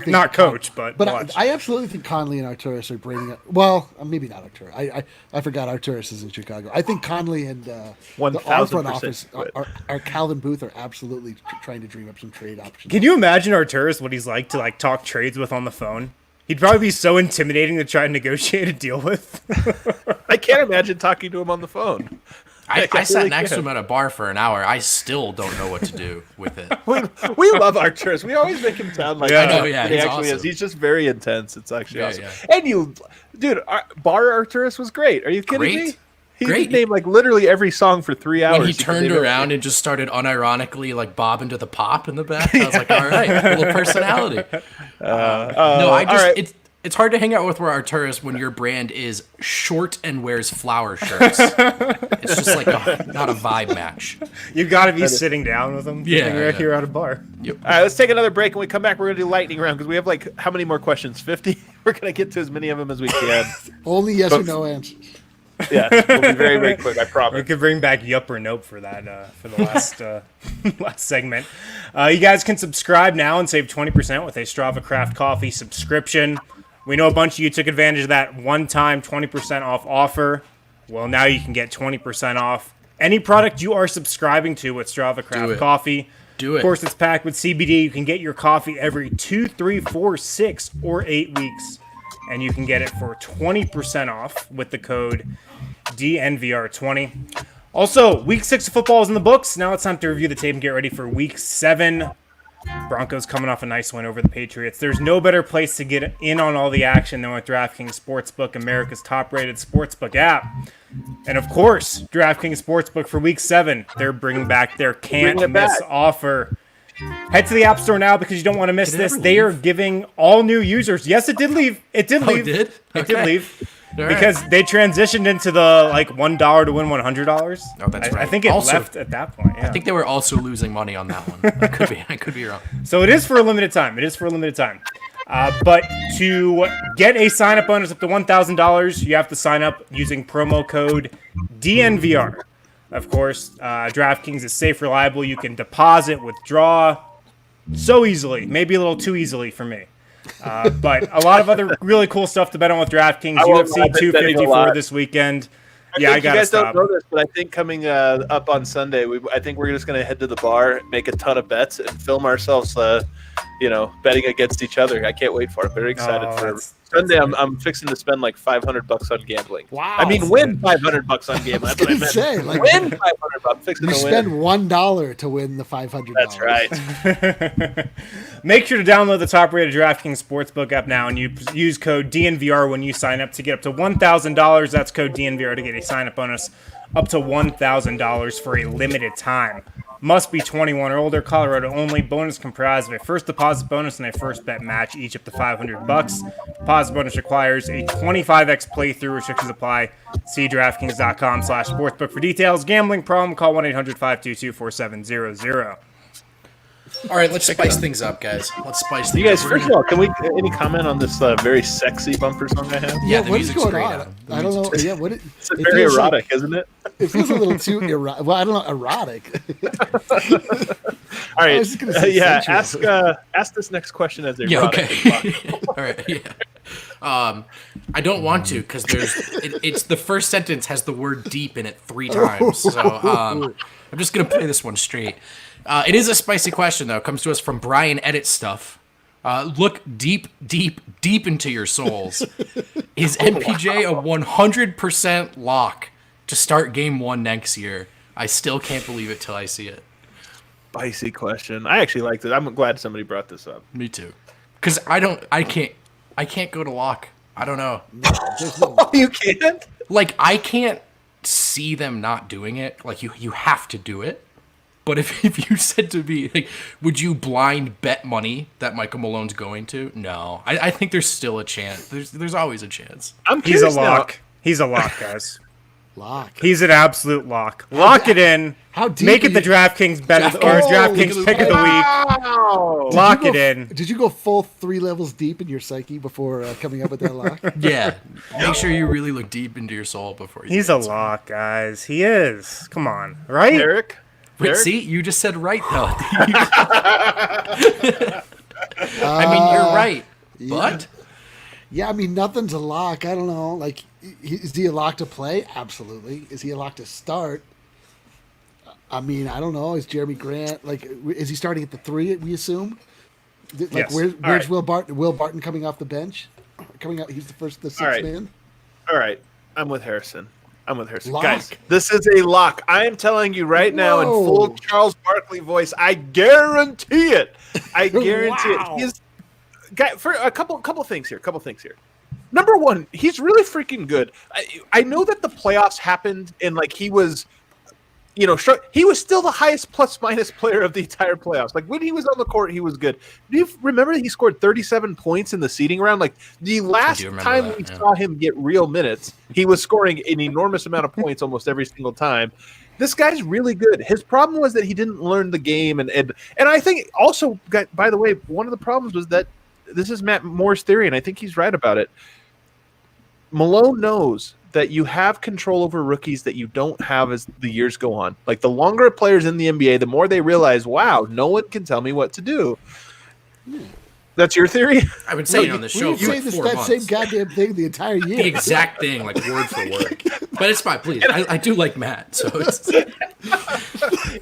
Not coach, but watch. I absolutely think Conley and Arturas are bringing up. Well, maybe not Arturas. I forgot Arturas is in Chicago. I think Conley and the front office are Calvin Booth are absolutely trying to dream up some trade options. Can you imagine Arturas what he's like to talk trades with on the phone? He'd probably be so intimidating to try and negotiate a deal with. I can't imagine talking to him on the phone. I sat next to him at a bar for an hour. I still don't know what to do with it. we love Arturas. We always make him sound like I know, yeah, he he's actually awesome. is. He's just very intense. It's actually awesome. Yeah. And dude, Bar Arturas was great. Are you kidding me? He Great. named like literally every song for 3 hours. When he turned around and just started unironically like bobbing to the pop in the back, I was like, all right, a little personality. It's hard to hang out with Arturas when your brand is short and wears flower shirts. It's just like not a vibe match. You've got to be sitting down with him. Yeah, You're at a bar. Yep. All right, let's take another break. When we come back, we're going to do lightning round because we have like how many more questions? 50. We're going to get to as many of them as we can. Only yes or no answers. Yeah, we'll be very, very quick. I promise. We could bring back Yup or Nope for that for the last last segment. You guys can subscribe now and save 20% with a Strava Craft Coffee subscription. We know a bunch of you took advantage of that one-time 20% off offer. Well, now you can get 20% off any product you are subscribing to with Strava Craft Coffee. Do it. Of course, it's packed with CBD. You can get your coffee every 2, 3, 4, 6, or 8 weeks. And you can get it for 20% off with the code DNVR20. Also, Week 6 of football is in the books. Now it's time to review the tape and get ready for Week 7. Broncos coming off a nice win over the Patriots. There's no better place to get in on all the action than with DraftKings Sportsbook, America's top-rated sportsbook app. And of course, DraftKings Sportsbook for Week 7. They're bringing back their can't-miss offer. Head to the App Store now because you don't want to miss this. They are giving all new users. Yes, it did leave. It did leave. It did? It did leeve. All because they transitioned into the like $1 to win $100. Oh, that's right. I think it left at that point. Yeah. I think they were also losing money on that one. I could be wrong. So it is for a limited time. But to get a sign-up bonus up to $1,000, you have to sign up using promo code DNVR. Of course, DraftKings is safe, reliable. You can deposit, withdraw so easily. Maybe a little too easily for me. But a lot of other really cool stuff to bet on with DraftKings. UFC 254 this weekend. I got to stop. You guys don't know this, but I think coming up on Sunday, I think we're just going to head to the bar, make a ton of bets, and film ourselves, betting against each other. I can't wait for it. Very excited for it. Sunday, I'm fixing to spend like $500 on gambling. Wow! I mean, win $500 on gambling. That's what I meant. Say, like, win $500. Fixing you to spend win. $1 to win the $500. That's right. Make sure to download the top-rated DraftKings Sportsbook app now and you use code DNVR when you sign up to get up to $1,000. That's code DNVR to get a sign-up bonus up to $1,000 for a limited time. Must be 21 or older. Colorado only. Bonus comprised of a first deposit bonus and a first bet match, each up to $500. Deposit bonus requires a 25x playthrough. Restrictions apply. See DraftKings.com/sportsbook for details. Gambling problem? Call 1-800-522-4700. All right, let's spice things up, guys. Let's spice things up. You guys, first of all, can we any comment on this very sexy bumper song I have? Yeah, the what is music's going great, on? Adam. I don't know. Yeah, It's very erotic, isn't it? It feels a little too erotic. Well, I don't know, erotic. All right, ask this next question as erotic. Yeah, okay. All right, yeah. I don't want to because it's the first sentence has the word deep in it 3 times. So I'm just gonna play this one straight. It is a spicy question though. It comes to us from Brian Edit Stuff. Look deep into your souls. Is MPJ a 100% lock to start Game 1 next year? I still can't believe it till I see it. Spicy question. I actually liked it. I'm glad somebody brought this up. Me too. Because I can't go to lock. I don't know. You can't? Like, I can't see them not doing it. Like, you have to do it. But if you said to me, like, would you blind bet money that Michael Malone's going to? No. I think there's still a chance. There's always a chance. He's a lock. He's a lock, guys. Lock. He's an absolute lock. Lock it in. How deep? Make it the DraftKings bet or DraftKings pick of the week. Lock it in. Did you go full 3 levels deep in your psyche before coming up with that lock? Yeah. Make sure you really look deep into your soul before you. He's a lock, guys. He is. Come on, right? Eric? Wait, see, you just said right though. I mean, you're right, but yeah, I mean, nothing's a lock. I don't know. Like, is he a lock to play? Absolutely. Is he a lock to start? I mean, I don't know. Is Jeremy Grant is he starting at the 3? We assume. Like, Yes. where's right. Will Barton? Will Barton coming off the bench? Coming out, he's the sixth right. man. All right, I'm with Harrison. Lock. Guys, this is a lock. I am telling you right now in full Charles Barkley voice. I guarantee it. I guarantee it. He's for a couple things here. Number one, he's really freaking good. I know that the playoffs happened and like he was, he was still the highest plus-minus player of the entire playoffs. Like, when he was on the court, he was good. Do you remember that he scored 37 points in the seeding round? Like, the last time we saw him get real minutes, he was scoring an enormous amount of points almost every single time. This guy's really good. His problem was that he didn't learn the game. And I think also, by the way, one of the problems was that this is Matt Moore's theory, and I think he's right about it. Malone knows that you have control over rookies that you don't have as the years go on. Like, the longer a player's in the NBA, the more they realize, wow, no one can tell me what to do. That's your theory? I've been saying on the show for like 4 months. Same goddamn thing the entire year. The exact thing, like word for word. But it's fine, please. I do like Matt, so it's...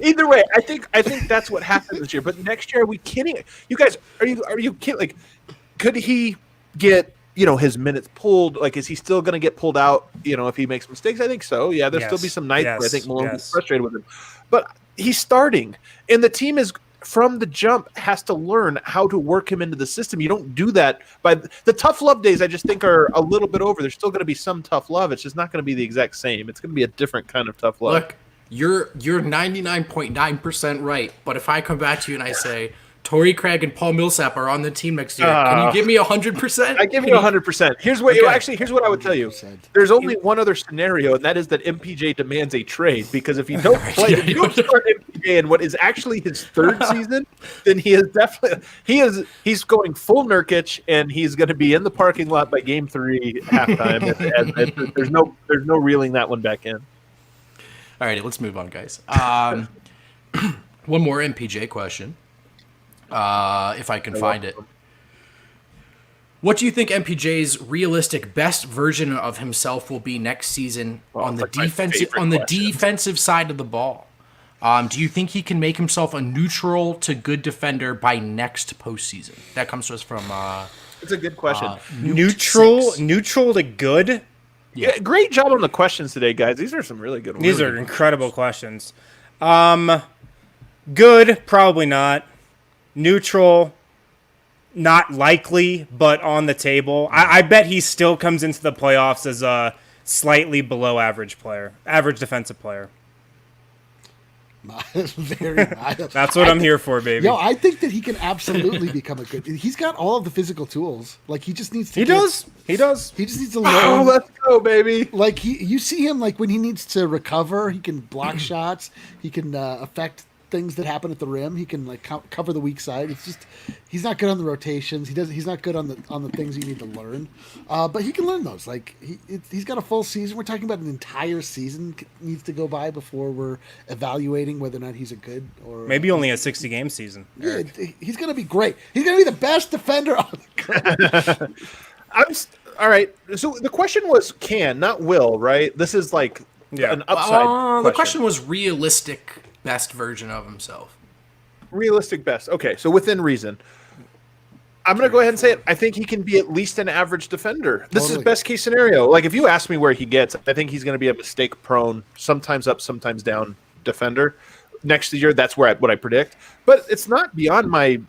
Either way, I think that's what happened this year. But next year, are we kidding? You guys, are you kidding? Like, could he get his minutes pulled? Like, is he still going to get pulled out, if he makes mistakes? I think so. Yeah, there'll still be some nights where I think Malone gets frustrated with him. But he's starting, and the team is, from the jump, has to learn how to work him into the system. You don't do that by the tough love days. I just think are a little bit over. There's still going to be some tough love. It's just not going to be the exact same. It's going to be a different kind of tough love. Look, you're 99.9% right. But if I come back to you and I say, Torrey Craig and Paul Millsap are on the team next year, can you give me 100%? I give you 100%. Here's what here's what I would tell you. There's only one other scenario, and that is that MPJ demands a trade. Because if you don't play, if you don't start MPJ in what is actually his third season, then he is definitely he's going full Nurkic, and he's going to be in the parking lot by game 3 halftime. There's no reeling that one back in. All right, let's move on, guys. One more MPJ question. If I can find it. What do you think MPJ's realistic best version of himself will be next season on the defensive side of the ball? Do you think he can make himself a neutral to good defender by next postseason? That comes to us from it's a good question. Neutral to good? Yeah, great job on the questions today, guys. These are some really good ones. These are incredible questions. Good, probably not. Neutral, not likely, but on the table. I bet he still comes into the playoffs as a slightly below average defensive player. Very mild. That's what I'm here for, baby. Yo, I think that he can absolutely become a good. He's got all of the physical tools. Like, he just needs to. He does. He just needs to learn. Oh, let's go, baby. Like, you see him, like, when he needs to recover, he can block shots. He can affect things that happen at the rim. He can like cover the weak side. It's just he's not good on the rotations. He's not good on the things you need to learn. But he can learn those. Like, he's got a full season. We're talking about an entire season needs to go by before we're evaluating whether or not he's a good or maybe only a 60-game season. Yeah, he's gonna be great. He's gonna be the best defender on the court. All right. So the question was can, not will, right? This is like an upside. The question was realistic best version of himself. Realistic best. Okay, so within reason. I'm going to go ahead and say it. I think he can be at least an average defender. This is best case scenario. Like, if you ask me where he gets, I think he's going to be a mistake-prone, sometimes up, sometimes down defender. Next year, that's what I predict. But it's not beyond my,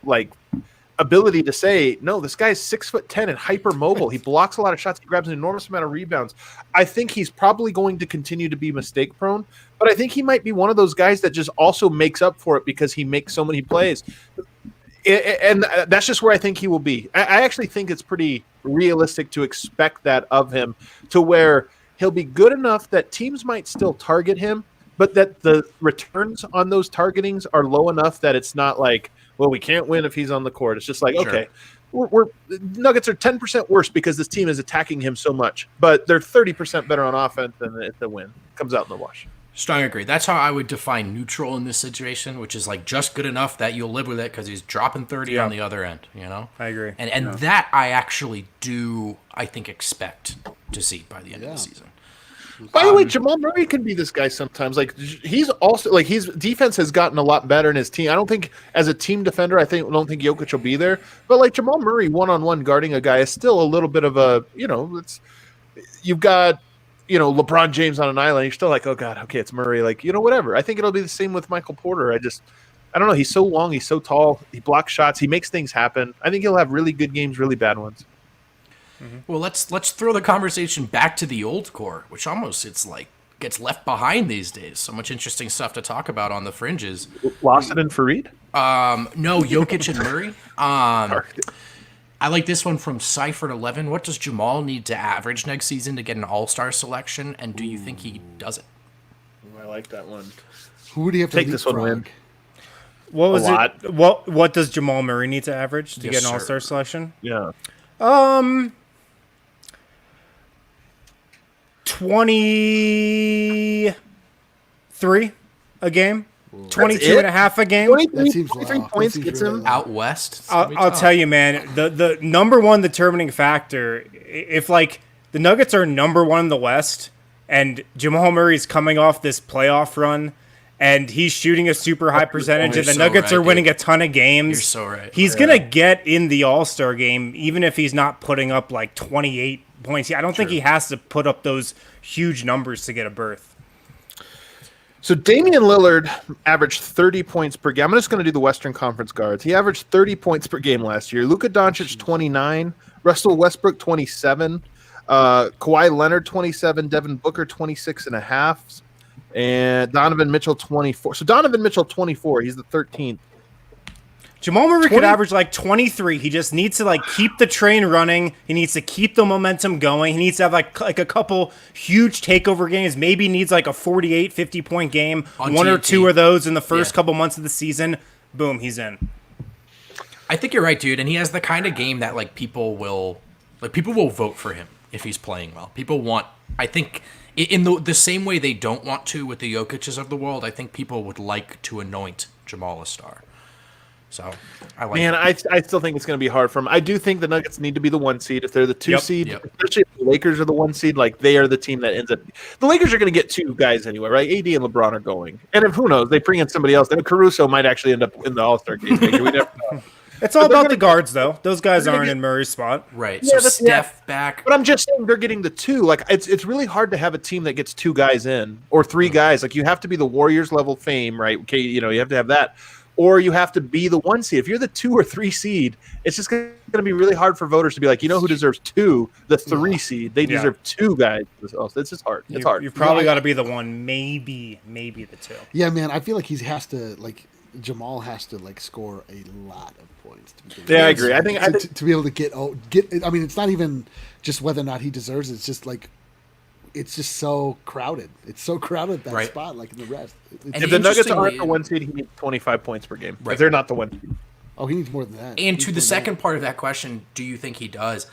ability to say, no, this guy's 6'10" and hyper mobile. He blocks a lot of shots. He grabs an enormous amount of rebounds. I think he's probably going to continue to be mistake prone, but I think he might be one of those guys that just also makes up for it because he makes so many plays. And that's just where I think he will be. I actually think it's pretty realistic to expect that of him, to where he'll be good enough that teams might still target him, but that the returns on those targetings are low enough that it's not like, well, we can't win if he's on the court. It's just like, okay, we're Nuggets are 10% worse because this team is attacking him so much, but they're 30% better on offense, and the win comes out in the wash. Strong agree. That's how I would define neutral in this situation, which is like just good enough that you'll live with it because he's dropping 30 on the other end, you know? I agree. And that I actually do, I think, expect to see by the end of the season. By the way, Jamal Murray can be this guy sometimes. Like he's also like his defense has gotten a lot better in his team. I don't think as a team defender, I don't think Jokic will be there. But like Jamal Murray one-on-one guarding a guy is still a little bit of a you've got LeBron James on an island. You're still like, oh god, okay, it's Murray. Like whatever. I think it'll be the same with Michael Porter. I don't know. He's so long. He's so tall. He blocks shots. He makes things happen. I think he'll have really good games, really bad ones. Well, let's throw the conversation back to the old core, which almost gets left behind these days. So much interesting stuff to talk about on the fringes. Lawson and Fareed? No, Jokic and Murray. I like this one from Cypher11. What does Jamal need to average next season to get an All-Star selection, and do you think he does it? I like that one. Who would he have to take this one win? What was it? What does Jamal Murray need to average to get an All-Star selection? Yeah. 23 a game. 22 and a half a game. 23 points gets him out west. I'll tell you, man, the number one determining factor, if like the Nuggets are number one in the West and Jamal Murray's coming off this playoff run and he's shooting a super high percentage and the Nuggets are winning a ton of games. You're so right. He's going to get in the All-Star game even if he's not putting up like 28 points. I don't think he has to put up those huge numbers to get a berth. So Damian Lillard averaged 30 points per game. I'm just going to do the Western Conference guards. He averaged 30 points per game last year. Luka Doncic, 29. Russell Westbrook, 27. Kawhi Leonard, 27. Devin Booker, 26 and a half. And Donovan Mitchell, 24. So Donovan Mitchell, 24. He's the 13th. Jamal Murray could average like 23. He just needs to like keep the train running. He needs to keep the momentum going. He needs to have like a couple huge takeover games. Maybe needs like a 48, 50-point game. On one TNT. Or two of those in the first couple months of the season. Boom, he's in. I think you're right, dude. And he has the kind of game that people will vote for him if he's playing well. People want, I think, in the same way they don't want to with the Jokic's of the world, I think people would like to anoint Jamal a star. So I like. Man, I still think it's going to be hard for them. I do think the Nuggets need to be the 1 seed. If they're the 2 seed, especially if the Lakers are the 1 seed, like they are the team that ends up. The Lakers are going to get 2 guys anyway, right? AD and LeBron are going, and if who knows, they bring in somebody else. Then Caruso might actually end up in the All-Star game. We never know. It's all about the guards, though. Those guys aren't in Murray's spot, right? Yeah, so Steph back. But I'm just saying they're getting the 2. Like it's really hard to have a team that gets 2 guys in or 3 guys. Like you have to be the Warriors level fame, right? Okay, you have to have that. Or you have to be the 1 seed. If you're the 2 or 3 seed, it's just going to be really hard for voters to be like, who deserves 2? The 3 seed. They deserve 2 guys. It's just hard. It's hard. You've probably got to be the 1, maybe the 2. Yeah, man. I feel like Jamal has to score a lot of points. I agree. I think to be able to get. I mean, it's not even just whether or not he deserves it. It's just it's just so crowded. It's so crowded that spot, like in the rest. If the Nuggets aren't the 1 seed, he needs 25 points per game. Right. If they're not the 1 seed. Oh, he needs more than that. And to the second part of that question, do you think he does?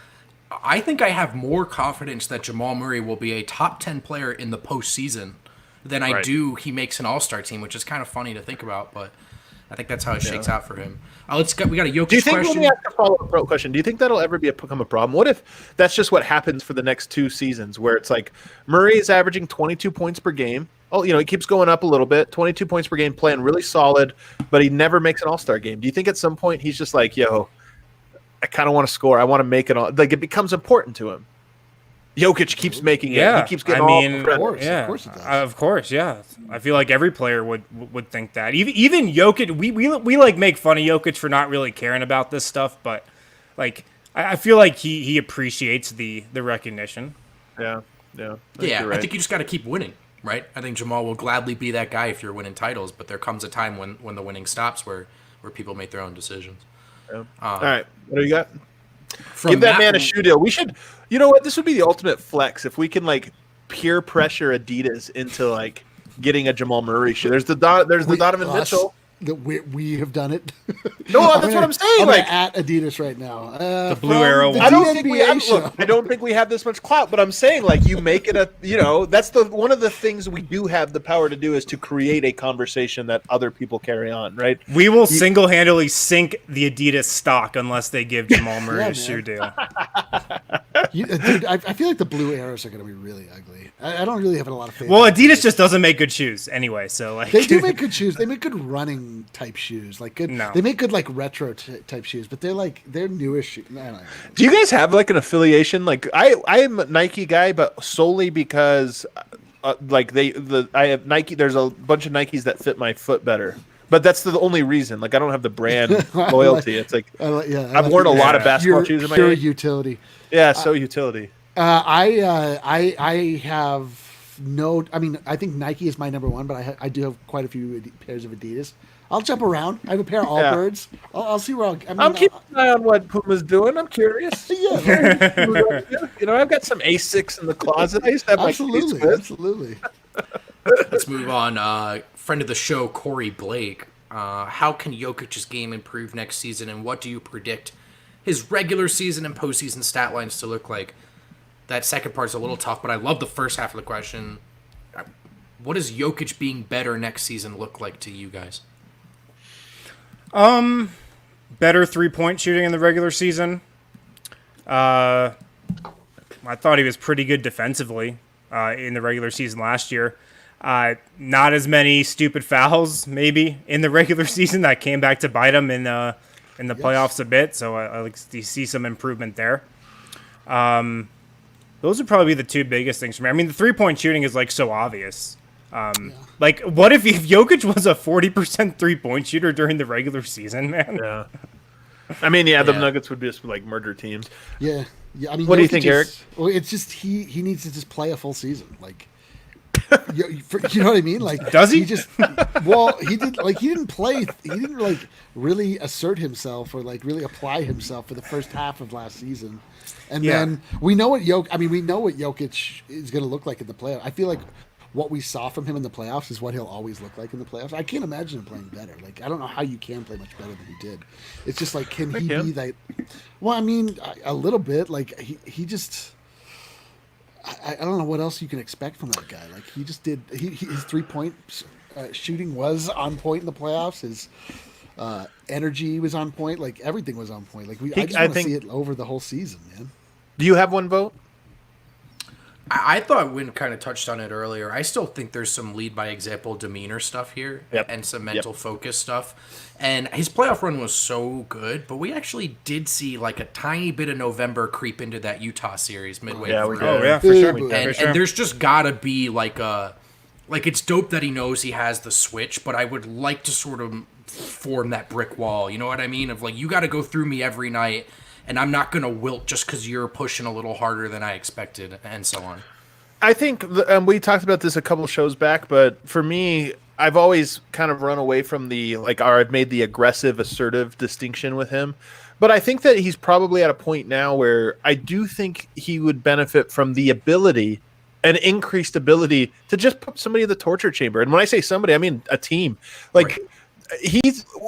I think I have more confidence that Jamal Murray will be a top 10 player in the postseason than I do he makes an All-Star team, which is kind of funny to think about, but I think that's how it shakes out for him. We got a Jokic question. Let me ask a follow-up question. Do you think that'll ever become a problem? What if that's just what happens for the next 2 seasons, where it's like Murray is averaging 22 points per game? Oh, he keeps going up a little bit, 22 points per game, playing really solid, but he never makes an All-Star game. Do you think at some point he's just like, I kind of want to score. I want to make it all. Like it becomes important to him. Jokic keeps making it. He keeps getting of course it does. Of course, yeah. I feel like every player would think that. Even Jokic, we make fun of Jokic for not really caring about this stuff, but I feel like he appreciates the recognition. Yeah. Right. I think you just got to keep winning, right? I think Jamal will gladly be that guy if you're winning titles, but there comes a time when the winning stops where people make their own decisions. Yeah. All right, what do you got? Give that man a shoe deal. We should, you know what? This would be the ultimate flex if we can peer pressure Adidas into getting a Jamal Murray shoe. There's the Donovan Mitchell. We have done it. No, that's what I'm saying. I'm at Adidas right now. The Blue Arrow. I don't think we have this much clout, but I'm saying you make it that's one of the things we do have the power to do is to create a conversation that other people carry on, right? We will single-handedly sink the Adidas stock unless they give Jamal Murray a shoe deal. Dude, I feel like the blue arrows are going to be really ugly. I don't really have a lot of faith. Well, Adidas just doesn't make good shoes anyway, so like they do make good shoes. They make good running type shoes, like good. No. They make good like retro type shoes, but they're newish. Do you guys have like an affiliation? Like I am a Nike guy, but solely because like I have Nike. There's a bunch of Nikes that fit my foot better. But that's the only reason. Like I don't have the brand loyalty. It's like I've worn a lot of basketball shoes in my pure age. utility. Yeah, so utility. I have no. I mean, I think Nike is my number one, but I do have quite a few pairs of Adidas. I'll jump around. I have a pair of Allbirds. I'll see where I'm keeping an eye on what Puma's doing. I'm curious. Yeah, I've got some Asics in the closet. I used to have absolutely. Let's move on. Friend of the show, Corey Blake. How can Jokic's game improve next season, and what do you predict his regular season and postseason stat lines to look like? That second part's a little tough, but I love the first half of the question. What does Jokic being better next season look like to you guys? Better 3-point shooting in the regular season. I thought he was pretty good defensively in the regular season last year. Not as many stupid fouls, maybe, in the regular season that came back to bite him in the playoffs a bit. So I like to see some improvement there. Those would probably be the two biggest things for me. I mean, the 3-point shooting is like so obvious. Like, what if Jokic was a 40% 3-point shooter during the regular season, man? Yeah. I mean, the Nuggets would be just like murder teams. Yeah. I mean, what do you think, Eric? Well, it's just he needs to just play a full season, like. You know what I mean? Like, does he? He didn't play. He didn't like really assert himself or like really apply himself for the first half of last season. And then we know what Jokic is going to look like in the playoffs. I feel like what we saw from him in the playoffs is what he'll always look like in the playoffs. I can't imagine him playing better. Like, I don't know how you can play much better than he did. It's just like, can he be that? Well, I mean, a little bit. Like he just. I don't know what else you can expect from that guy. Like he just did. His 3-point shooting was on point in the playoffs. His energy was on point. Like everything was on point. Like I just want to see it over the whole season, man. Do you have one vote? I thought Wynn kind of touched on it earlier. I still think there's some lead by example demeanor stuff here and some mental focus stuff. And his playoff run was so good, but we actually did see like a tiny bit of November creep into that Utah series midway through. Oh, yeah, for sure. And there's just got to be like it's dope that he knows he has the switch, but I would like to sort of form that brick wall. You know what I mean? Of like, you got to go through me every night. And I'm not going to wilt just because you're pushing a little harder than I expected, and so on. I think we talked about this a couple shows back, but for me, I've always kind of run away from I've made the aggressive, assertive distinction with him. But I think that he's probably at a point now where I do think he would benefit from the ability, an increased ability to just put somebody in the torture chamber. And when I say somebody, I mean a team. Like. Right.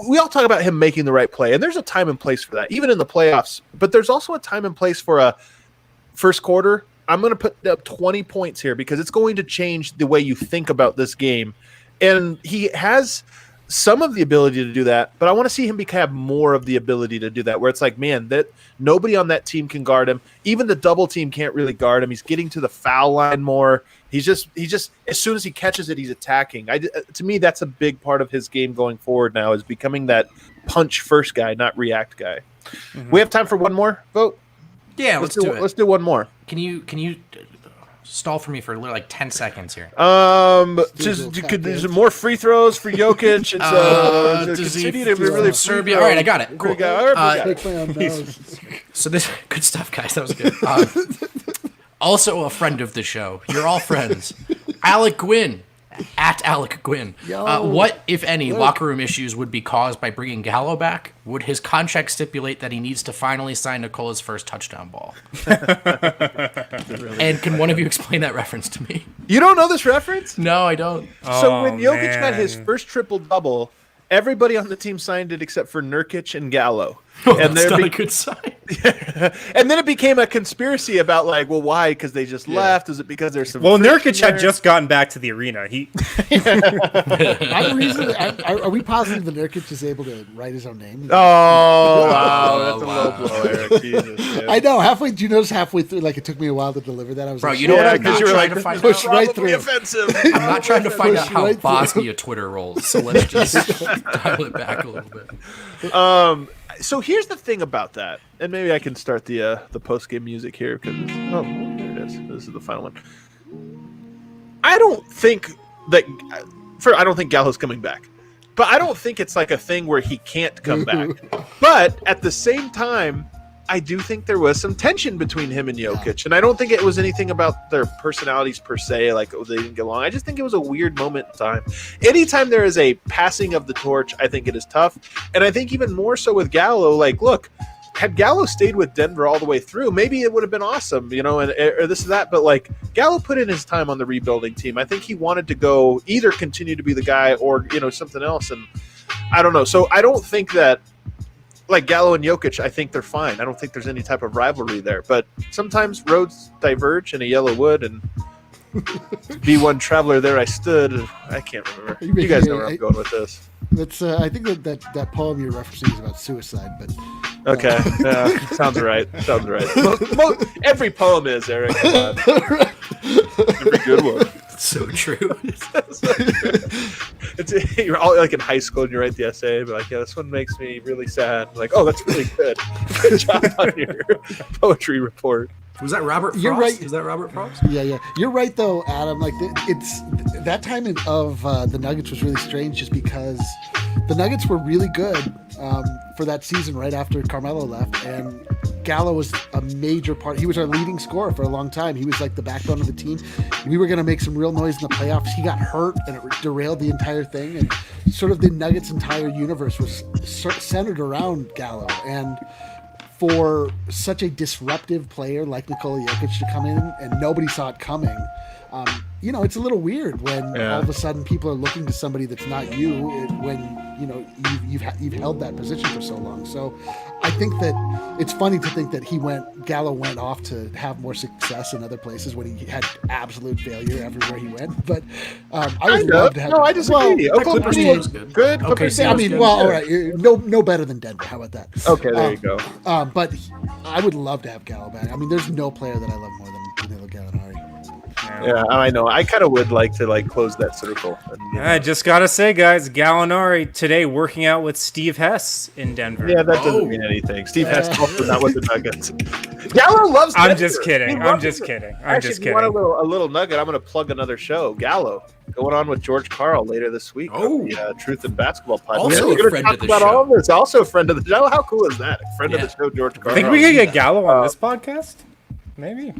We all talk about him making the right play, and there's a time and place for that, even in the playoffs. But there's also a time and place for a first quarter. I'm going to put up 20 points here because it's going to change the way you think about this game. And he has some of the ability to do that, but I want to see him have more of the ability to do that, where it's like, man, that nobody on that team can guard him. Even the double team can't really guard him. He's getting to the foul line more. He's just as soon as he catches it, he's attacking. To me, that's a big part of his game going forward now, is becoming that punch first guy, not react guy. Mm-hmm. We have time for one more vote. Yeah, let's do it. Let's do one more. Can you stall for me for like 10 seconds here? There's more free throws for Jokic. It's Serbia. All right, I got it. Cool. So this good stuff, guys. That was good. Also a friend of the show. You're all friends. Alec Gwynn. At Alec Gwynn. What, if any, locker room issues would be caused by bringing Gallo back? Would his contract stipulate that he needs to finally sign Nicola's first touchdown ball? And can one of you explain that reference to me? You don't know this reference? No, I don't. So when Jokic got his first triple-double, everybody on the team signed it except for Nurkic and Gallo. And that's not a good sign. And then it became a conspiracy about why? Because they just left? Is it because there's some? Well, Nurkic had just gotten back to the arena. Are we positive that Nurkic is able to write his own name? Oh, wow, that's a low blow, Eric. Jesus, I know. Halfway, do you notice halfway through? Like it took me a while to deliver that. I was bro, like, you know what? I'm because not you were trying like, to find push out. right through. Offensive. I'm not trying to find out how right through. Bosnia Twitter rolls. So let's just dial it back a little bit. So here's the thing about that, and maybe I can start the post game music here because here it is. This is the final one. I don't think Gallo's coming back, but I don't think it's like a thing where he can't come back. But at the same time, I do think there was some tension between him and Jokic, and I don't think it was anything about their personalities per se, like they didn't get along. I just think it was a weird moment in time. Anytime there is a passing of the torch, I think it is tough, and I think even more so with Gallo. Like, look, had Gallo stayed with Denver all the way through, maybe it would have been awesome, or this and that. But like, Gallo put in his time on the rebuilding team. I think he wanted to go either continue to be the guy or something else, and I don't know. So I don't think that. Like Gallo and Jokic, I think they're fine. I don't think there's any type of rivalry there. But sometimes roads diverge in a yellow wood, and be one traveler there I stood. I can't remember. You guys know where I'm going with this. That's. I think that poem you're referencing is about suicide, but. Okay, sounds right. Sounds right. Every poem is, Eric. Come on. Every good one. So true. You're all like in high school and you write the essay, but like, yeah, this one makes me really sad. Like, oh, that's really good. Good job on your poetry report. Was that Robert Frost? You're right. Is that Robert Frost? Yeah. You're right, though, Adam. Like, it's that time of the Nuggets was really strange just because the Nuggets were really good for that season right after Carmelo left, and Gallo was a major part. He was our leading scorer for a long time. He was like the backbone of the team. We were going to make some real noise in the playoffs. He got hurt, and it derailed the entire thing, and sort of the Nuggets' entire universe was centered around Gallo. And for such a disruptive player like Nikola Jokic to come in and nobody saw it coming, it's a little weird when all of a sudden people are looking to somebody that's not you when you've held that position for so long. So I think that it's funny to think that Gallo went off to have more success in other places when he had absolute failure everywhere he went. But I would love to have. No, I disagree. Oklahoma City was good. Okay, all right, no better than Denver. How about that? Okay, there you go. But I would love to have Gallo back. I mean, there's no player that I love more than Danilo Gallinari. Yeah, I know. I kind of would like to close that circle. I just gotta say, guys, Gallinari today working out with Steve Hess in Denver. Yeah, that doesn't mean anything. Steve Hess also not with the Nuggets. Gallo loves Denver. I'm just kidding. Actually, if you want a little nugget, I'm going to plug another show. Gallo going on with George Carl later this week. On the Truth in Basketball podcast. Also a friend of the show. All of this. Also a friend of the show. How cool is that? A friend of the show, George Carl. Think we could get Gallo on this podcast? Maybe.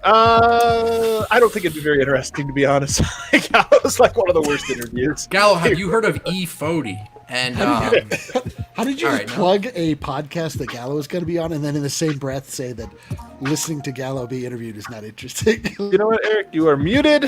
I don't think it'd be very interesting, to be honest. Gallo's like one of the worst interviews. Gallo, have you heard of E. Fody? And how did you plug a podcast that Gallo is going to be on, and then in the same breath say that listening to Gallo be interviewed is not interesting? You know what, Eric? You are muted.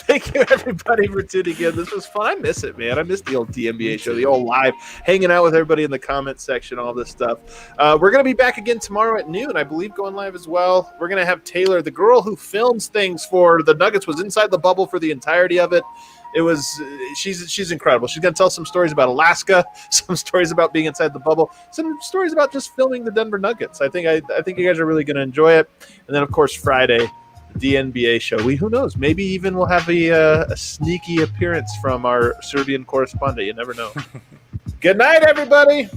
Thank you, everybody, for tuning in. This was fun. I miss it, man. I miss the old DNVR show, the old live, hanging out with everybody in the comment section, all this stuff. We're going to be back again tomorrow at noon, I believe, going live as well. We're going to have Taylor, the girl who films things for the Nuggets, was inside the bubble for the entirety of it. She's incredible. She's going to tell some stories about Alaska, some stories about being inside the bubble, some stories about just filming the Denver Nuggets. I think you guys are really going to enjoy it. And then, of course, Friday, the DNVR show. Who knows? Maybe even we'll have a sneaky appearance from our Serbian correspondent. You never know. Good night, everybody.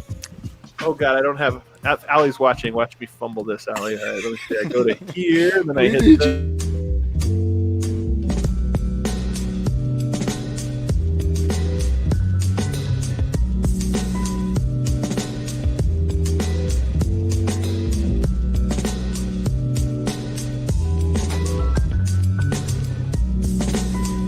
Oh, God, I don't have – Allie's watching. Watch me fumble this, Allie. All right, let me see. I go to here, and then I hit the